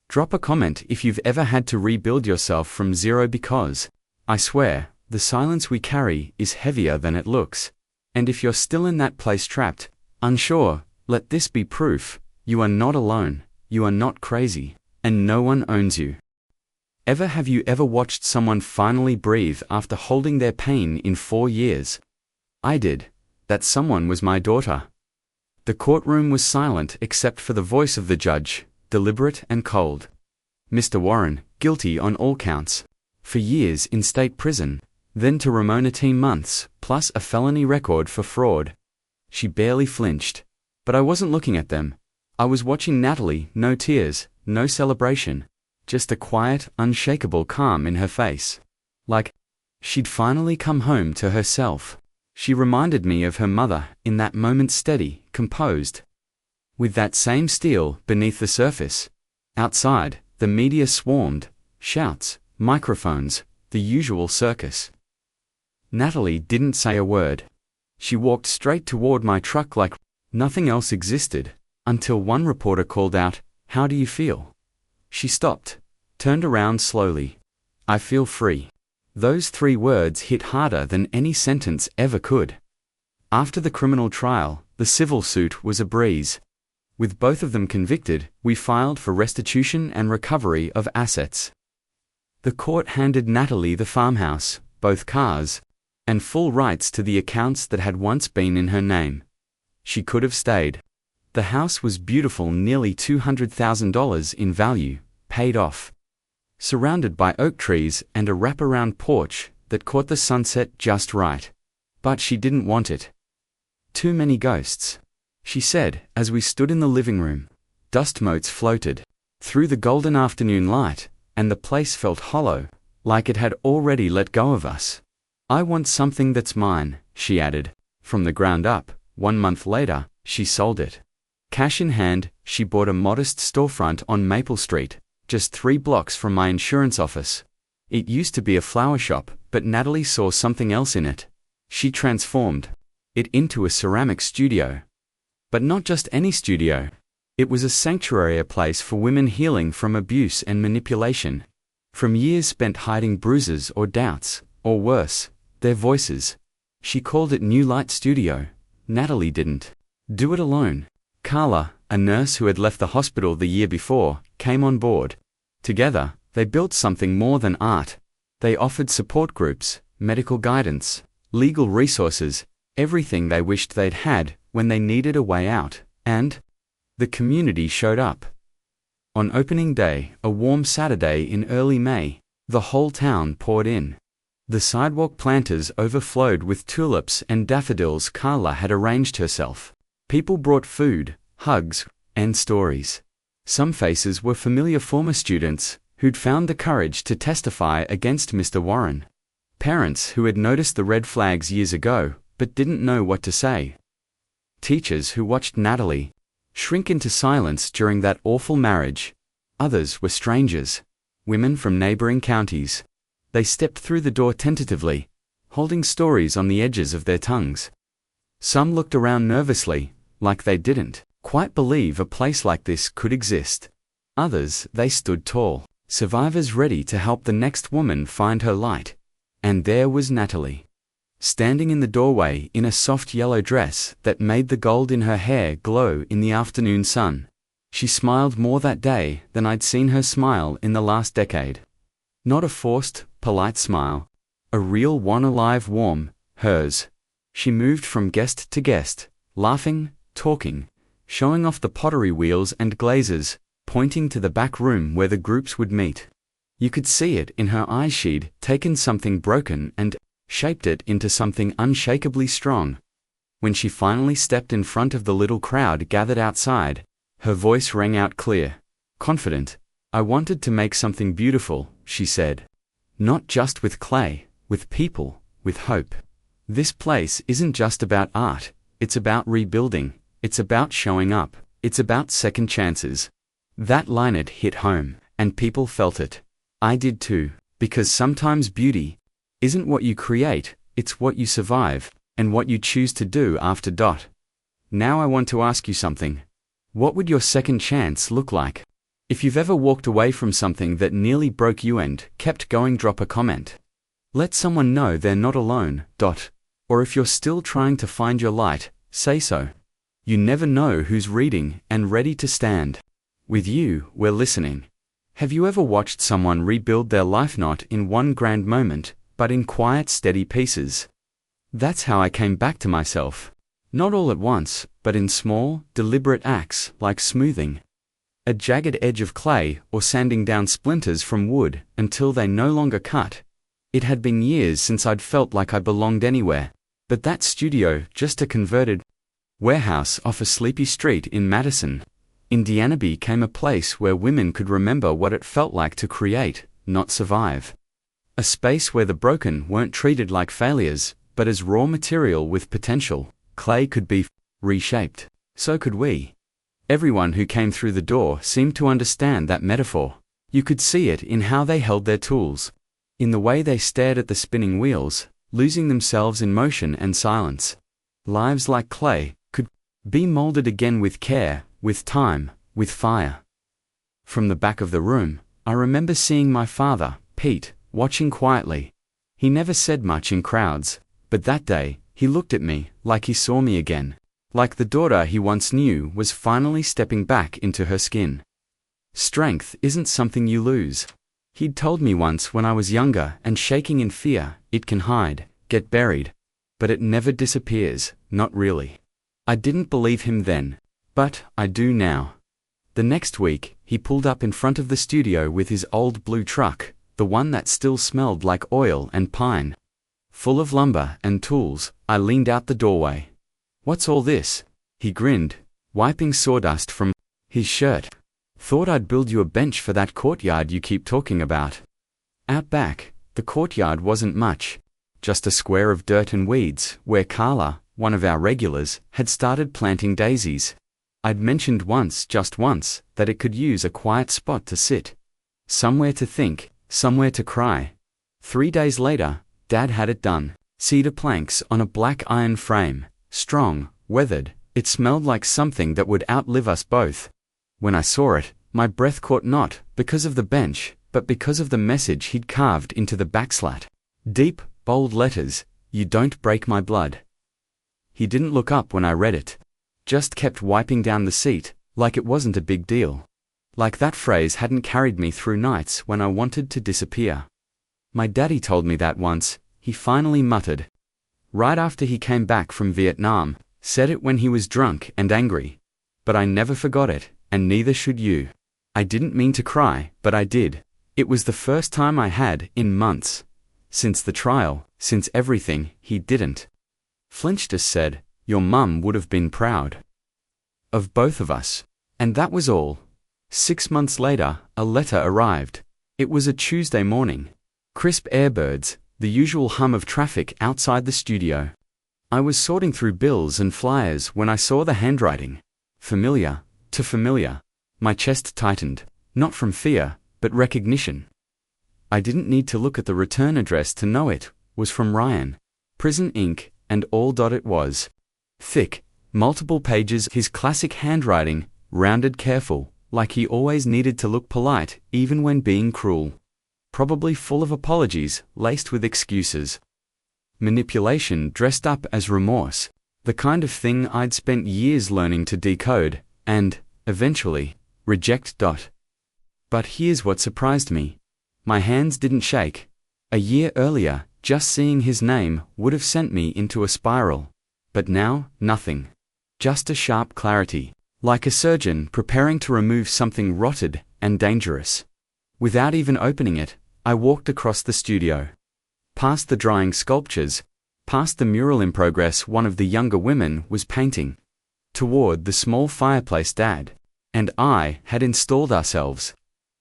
[SPEAKER 1] Drop a comment if you've ever had to rebuild yourself from zero, because, I swear, the silence we carry is heavier than it looks. And if you're still in that place, trapped, unsure, let this be proof. You are not alone, you are not crazy, and no one owns you. Have you ever watched someone finally breathe after holding their pain in 4 years? I did. That someone was my daughter. The courtroom was silent except for the voice of the judge, deliberate and cold. Mr. Warren, guilty on all counts. For years in state prison, then to Ramona 10 months, plus a felony record for fraud. She barely flinched. But I wasn't looking at them. I was watching Natalie, no tears, no celebration. Just a quiet, unshakable calm in her face. Like she'd finally come home to herself. She reminded me of her mother, in that moment, steady, composed. With that same steel beneath the surface. Outside, the media swarmed, shouts, microphones, the usual circus. Natalie didn't say a word. She walked straight toward my truck like nothing else existed, until one reporter called out, "How do you feel?" She stopped, turned around slowly. "I feel free." Those 3 words hit harder than any sentence ever could. After the criminal trial, the civil suit was a breeze. With both of them convicted, we filed for restitution and recovery of assets. The court handed Natalie the farmhouse, both cars, and full rights to the accounts that had once been in her name. She could have stayed. The house was beautiful, nearly $200,000 in value, paid off. Surrounded by oak trees and a wraparound porch that caught the sunset just right. But she didn't want it. Too many ghosts, she said as we stood in the living room. Dust motes floated through the golden afternoon light, and the place felt hollow, like it had already let go of us. I want something that's mine, she added. From the ground up. 1 month later, she sold it. Cash in hand, she bought a modest storefront on Maple Street, just 3 blocks from my insurance office. It used to be a flower shop, but Natalie saw something else in it. She transformed it into a ceramic studio. But not just any studio. It was a sanctuary, a place for women healing from abuse and manipulation. From years spent hiding bruises or doubts, or worse, their voices. She called it New Light Studio. Natalie didn't do it alone. Carla, a nurse who had left the hospital the year before, came on board. Together, they built something more than art. They offered support groups, medical guidance, legal resources, everything they wished they'd had when they needed a way out, and the community showed up. On opening day, a warm Saturday in early May, the whole town poured in. The sidewalk planters overflowed with tulips and daffodils Carla had arranged herself. People brought food, hugs, and stories. Some faces were familiar former students who'd found the courage to testify against Mr. Warren. Parents who had noticed the red flags years ago but didn't know what to say. Teachers who watched Natalie shrink into silence during that awful marriage. Others were strangers, women from neighboring counties. They stepped through the door tentatively, holding stories on the edges of their tongues. Some looked around nervously, like they didn't quite believe a place like this could exist. Others, they stood tall, survivors ready to help the next woman find her light. And there was Natalie, standing in the doorway in a soft yellow dress that made the gold in her hair glow in the afternoon sun. She smiled more that day than I'd seen her smile in the last decade. Not a forced, polite smile. A real one, alive, warm, hers. She moved from guest to guest, laughing, talking, showing off the pottery wheels and glazes, pointing to the back room where the groups would meet. You could see it in her eyes. She'd taken something broken and shaped it into something unshakably strong. When she finally stepped in front of the little crowd gathered outside, her voice rang out clear, confident. I wanted to make something beautiful, she said. Not just with clay, with people, with hope. This place isn't just about art, it's about rebuilding, it's about showing up, it's about second chances. That line, it hit home, and people felt it. I did too, because sometimes beauty isn't what you create, it's what you survive, and what you choose to do after. Now I want to ask you something. What would your second chance look like? If you've ever walked away from something that nearly broke you and kept going, drop a comment. Let someone know they're not alone. Or if you're still trying to find your light, say so. You never know who's reading and ready to stand with you. We're listening. Have you ever watched someone rebuild their life, not in one grand moment, but in quiet, steady pieces? That's how I came back to myself. Not all at once, but in small, deliberate acts, like smoothing a jagged edge of clay or sanding down splinters from wood until they no longer cut. It had been years since I'd felt like I belonged anywhere, but that studio, just a converted warehouse off a sleepy street in Madison, Indiana, became a place where women could remember what it felt like to create, not survive. A space where the broken weren't treated like failures, but as raw material with potential. Clay could be reshaped. So could we. Everyone who came through the door seemed to understand that metaphor. You could see it in how they held their tools, in the way they stared at the spinning wheels, losing themselves in motion and silence. Lives like clay could be molded again with care, with time, with fire. From the back of the room, I remember seeing my father, Pete, watching quietly. He never said much in crowds, but that day, he looked at me like he saw me again. Like the daughter he once knew was finally stepping back into her skin. Strength isn't something you lose. He'd told me once when I was younger and shaking in fear, it can hide, get buried. But it never disappears, not really. I didn't believe him then. But I do now. The next week, he pulled up in front of the studio with his old blue truck, the one that still smelled like oil and pine. Full of lumber and tools, I leaned out the doorway. "What's all this?" He grinned, wiping sawdust from his shirt. "Thought I'd build you a bench for that courtyard you keep talking about." Out back, the courtyard wasn't much. Just a square of dirt and weeds, where Carla, one of our regulars, had started planting daisies. I'd mentioned just once, that it could use a quiet spot to sit. Somewhere to think, somewhere to cry. 3 days later, Dad had it done. Cedar planks on a black iron frame, strong, weathered. It smelled like something that would outlive us both. When I saw it, my breath caught not because of the bench, but because of the message he'd carved into the backslat. Deep, bold letters, "You don't break my blood." He didn't look up when I read it. Just kept wiping down the seat, like it wasn't a big deal. Like that phrase hadn't carried me through nights when I wanted to disappear. My daddy told me that once, he finally muttered. Right after he came back from Vietnam, said it when he was drunk and angry. But I never forgot it, and neither should you. I didn't mean to cry, but I did. It was the first time I had in months. Since the trial, since everything, he didn't. Flinch just said, "Your mum would have been proud of both of us." And that was all. 6 months later, a letter arrived. It was a Tuesday morning. Crisp airbirds, the usual hum of traffic outside the studio. I was sorting through bills and flyers when I saw the handwriting. Familiar, too familiar. My chest tightened, not from fear, but recognition. I didn't need to look at the return address to know it was from Ryan. Prison ink, and all it was. Thick, multiple pages, his classic handwriting, rounded, careful, like he always needed to look polite, even when being cruel. Probably full of apologies, laced with excuses. Manipulation dressed up as remorse, the kind of thing I'd spent years learning to decode, and, eventually, reject. But here's what surprised me. My hands didn't shake. A year earlier, just seeing his name would have sent me into a spiral. But now, nothing. Just a sharp clarity, like a surgeon preparing to remove something rotted and dangerous. Without even opening it, I walked across the studio. Past the drying sculptures, past the mural in progress one of the younger women was painting. Toward the small fireplace Dad and I had installed ourselves.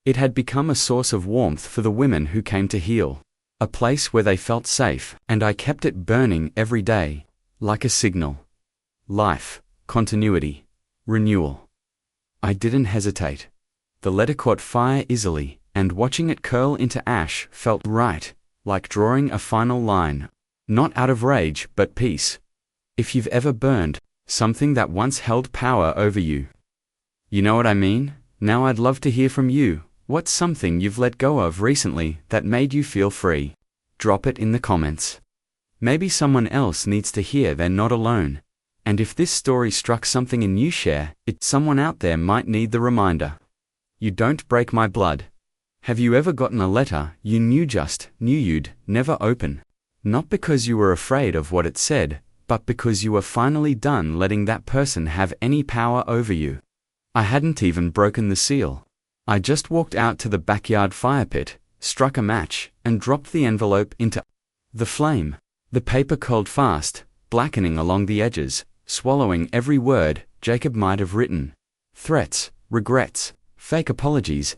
[SPEAKER 1] It had become a source of warmth for the women who came to heal. A place where they felt safe, and I kept it burning every day, like a signal. Life, continuity, renewal. I didn't hesitate. The letter caught fire easily, and watching it curl into ash felt right, like drawing a final line. Not out of rage, but peace. If you've ever burned something that once held power over you. You know what I mean? Now I'd love to hear from you. What's something you've let go of recently that made you feel free? Drop it in the comments. Maybe someone else needs to hear they're not alone. And if this story struck something in you, share it. Someone out there might need the reminder. You don't break my blood. Have you ever gotten a letter you knew you'd never open? Not because you were afraid of what it said, but because you were finally done letting that person have any power over you. I hadn't even broken the seal. I just walked out to the backyard fire pit, struck a match, and dropped the envelope into the flame. The paper curled fast, blackening along the edges, swallowing every word Jacob might have written. Threats, regrets, fake apologies.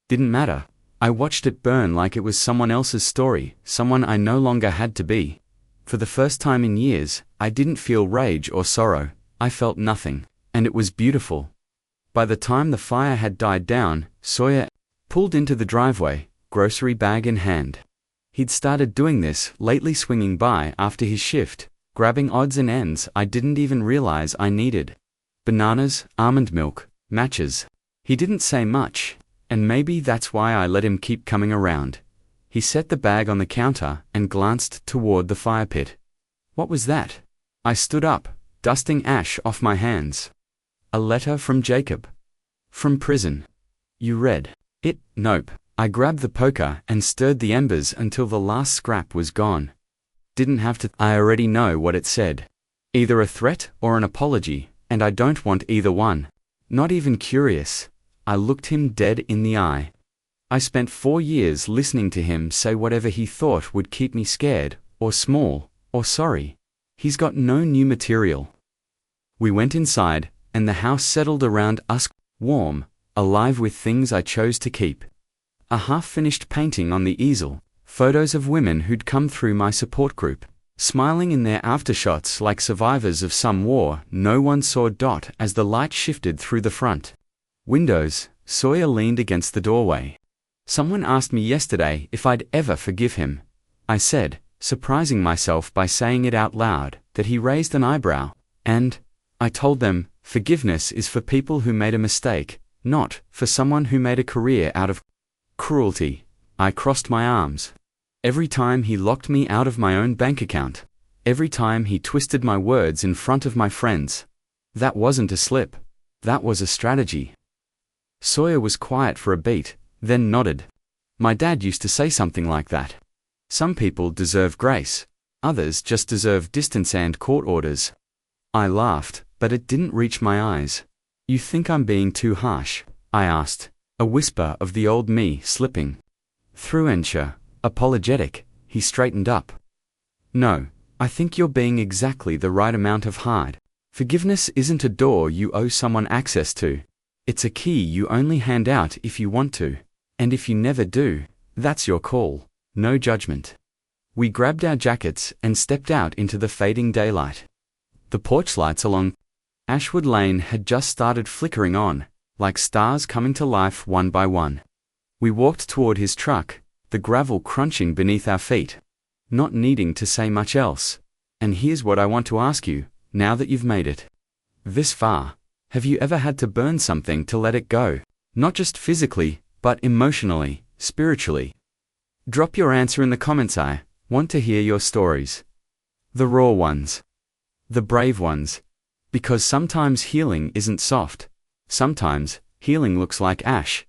[SPEAKER 1] Didn't matter. I watched it burn like it was someone else's story, someone I no longer had to be. For the first time in years, I didn't feel rage or sorrow. I felt nothing, and it was beautiful. By the time the fire had died down, Sawyer pulled into the driveway, grocery bag in hand. He'd started doing this lately, swinging by after his shift, grabbing odds and ends I didn't even realize I needed. Bananas, almond milk, matches. He didn't say much, and maybe that's why I let him keep coming around. He set the bag on the counter and glanced toward the fire pit. What was that? I stood up, dusting ash off my hands. A letter from Jacob. From prison. You read it? Nope. I grabbed the poker and stirred the embers until the last scrap was gone. Didn't have to. I already know what it said. Either a threat or an apology, And I don't want either one. Not even curious. I looked him dead in the eye. I spent 4 years listening to him say whatever he thought would keep me scared, or small, or sorry. He's got no new material. We went inside, and the house settled around us, warm, alive with things I chose to keep. A half-finished painting on the easel, photos of women who'd come through my support group, smiling in their aftershots like survivors of some war. No one saw Dot as the light shifted through the front windows. Sawyer leaned against the doorway. Someone asked me yesterday if I'd ever forgive him. I said, surprising myself by saying it out loud, that he raised an eyebrow. And I told them, forgiveness is for people who made a mistake, not for someone who made a career out of cruelty. I crossed my arms. Every time he locked me out of my own bank account. Every time he twisted my words in front of my friends. That wasn't a slip. That was a strategy. Sawyer was quiet for a beat, then nodded. My dad used to say something like that. Some people deserve grace. Others just deserve distance and court orders. I laughed, but it didn't reach my eyes. You think I'm being too harsh? I asked, a whisper of the old me slipping through. Ensure, apologetic, he straightened up. No, I think you're being exactly the right amount of hard. Forgiveness isn't a door you owe someone access to. It's a key you only hand out if you want to. And if you never do, that's your call. No judgment. We grabbed our jackets and stepped out into the fading daylight. The porch lights along Ashwood Lane had just started flickering on, like stars coming to life one by one. We walked toward his truck, the gravel crunching beneath our feet, not needing to say much else. And here's what I want to ask you, now that you've made it this far. Have you ever had to burn something to let it go? Not just physically, but emotionally, spiritually? Drop your answer in the comments. I want to hear your stories. The raw ones. The brave ones. Because sometimes healing isn't soft. Sometimes, healing looks like ash.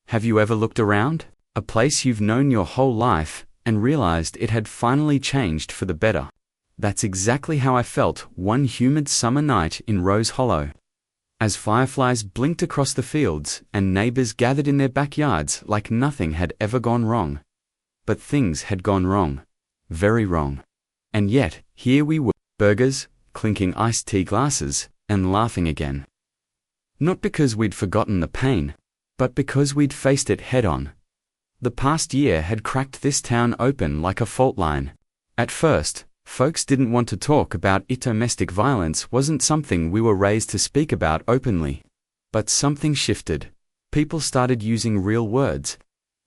[SPEAKER 1] Have you ever looked around? A place you've known your whole life, and realized it had finally changed for the better. That's exactly how I felt one humid summer night in Rose Hollow. As fireflies blinked across the fields and neighbors gathered in their backyards like nothing had ever gone wrong. But things had gone wrong. Very wrong. And yet, here we were, burgers, clinking iced tea glasses, and laughing again. Not because we'd forgotten the pain, but because we'd faced it head-on. The past year had cracked this town open like a fault line. At first, folks didn't want to talk about it. Domestic violence wasn't something we were raised to speak about openly. But something shifted. People started using real words.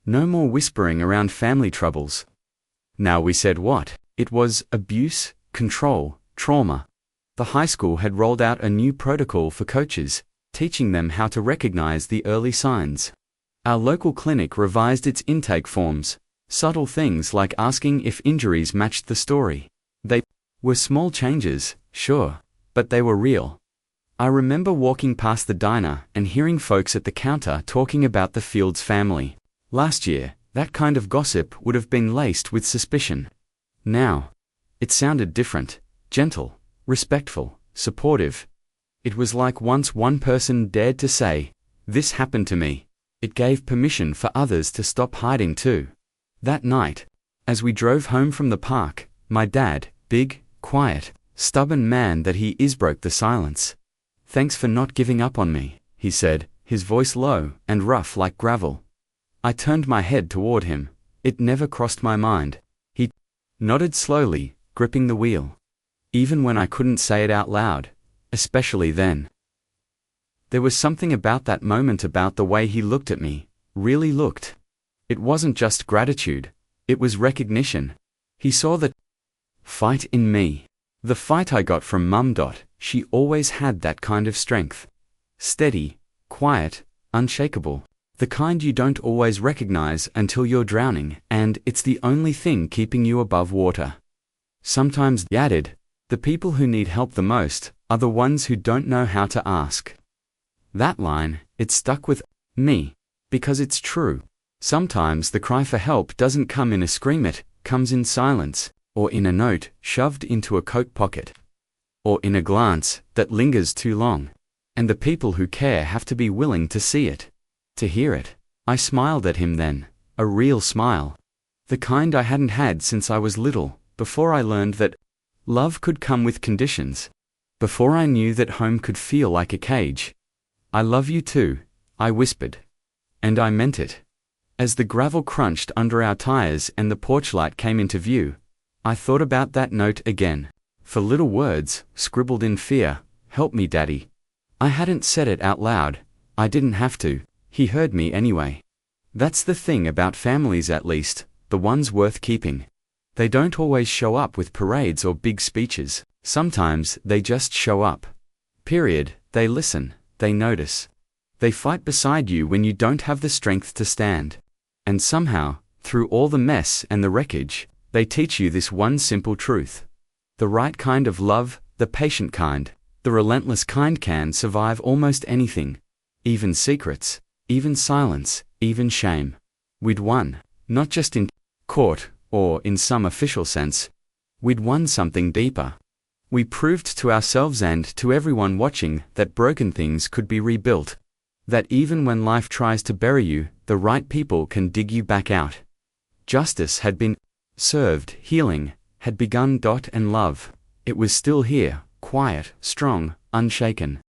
[SPEAKER 1] No more whispering around family troubles. Now we said what? It was abuse, control, trauma. The high school had rolled out a new protocol for coaches, teaching them how to recognize the early signs. Our local clinic revised its intake forms, subtle things like asking if injuries matched the story. They were small changes, sure, but they were real. I remember walking past the diner and hearing folks at the counter talking about the Fields family. Last year, that kind of gossip would have been laced with suspicion. Now, it sounded different, gentle, respectful, supportive. It was like once one person dared to say, "This happened to me." It gave permission for others to stop hiding too. That night, as we drove home from the park, my dad, big, quiet, stubborn man that he is, broke the silence. "Thanks for not giving up on me," he said, his voice low and rough like gravel. I turned my head toward him. It never crossed my mind. He nodded slowly, gripping the wheel. Even when I couldn't say it out loud, especially then. There was something about that moment, about the way he looked at me, really looked. It wasn't just gratitude, it was recognition. He saw the fight in me. The fight I got from Mum. She always had that kind of strength. Steady, quiet, unshakable. The kind you don't always recognize until you're drowning, and it's the only thing keeping you above water. Sometimes, he added, the people who need help the most are the ones who don't know how to ask. That line, it stuck with me, because it's true. Sometimes the cry for help doesn't come in a scream, it comes in silence, or in a note shoved into a coat pocket. or in a glance that lingers too long. And the people who care have to be willing to see it, to hear it. I smiled at him then, a real smile. The kind I hadn't had since I was little, before I learned that love could come with conditions. Before I knew that home could feel like a cage. I love you too, I whispered. And I meant it. As the gravel crunched under our tires and the porch light came into view, I thought about that note again. For little words, scribbled in fear, "Help me, Daddy." I hadn't said it out loud. I didn't have to. He heard me anyway. That's the thing about families, at least, the ones worth keeping. They don't always show up with parades or big speeches. Sometimes they just show up. Period. They listen. They notice. They fight beside you when you don't have the strength to stand. And somehow, through all the mess and the wreckage, they teach you this one simple truth. The right kind of love, the patient kind, the relentless kind can survive almost anything. Even secrets, even silence, even shame. We'd won, not just in court, or in some official sense. We'd won something deeper. We proved to ourselves and to everyone watching that broken things could be rebuilt. That even when life tries to bury you, the right people can dig you back out. Justice had been served, healing had begun. And love, it was still here, quiet, strong, unshaken.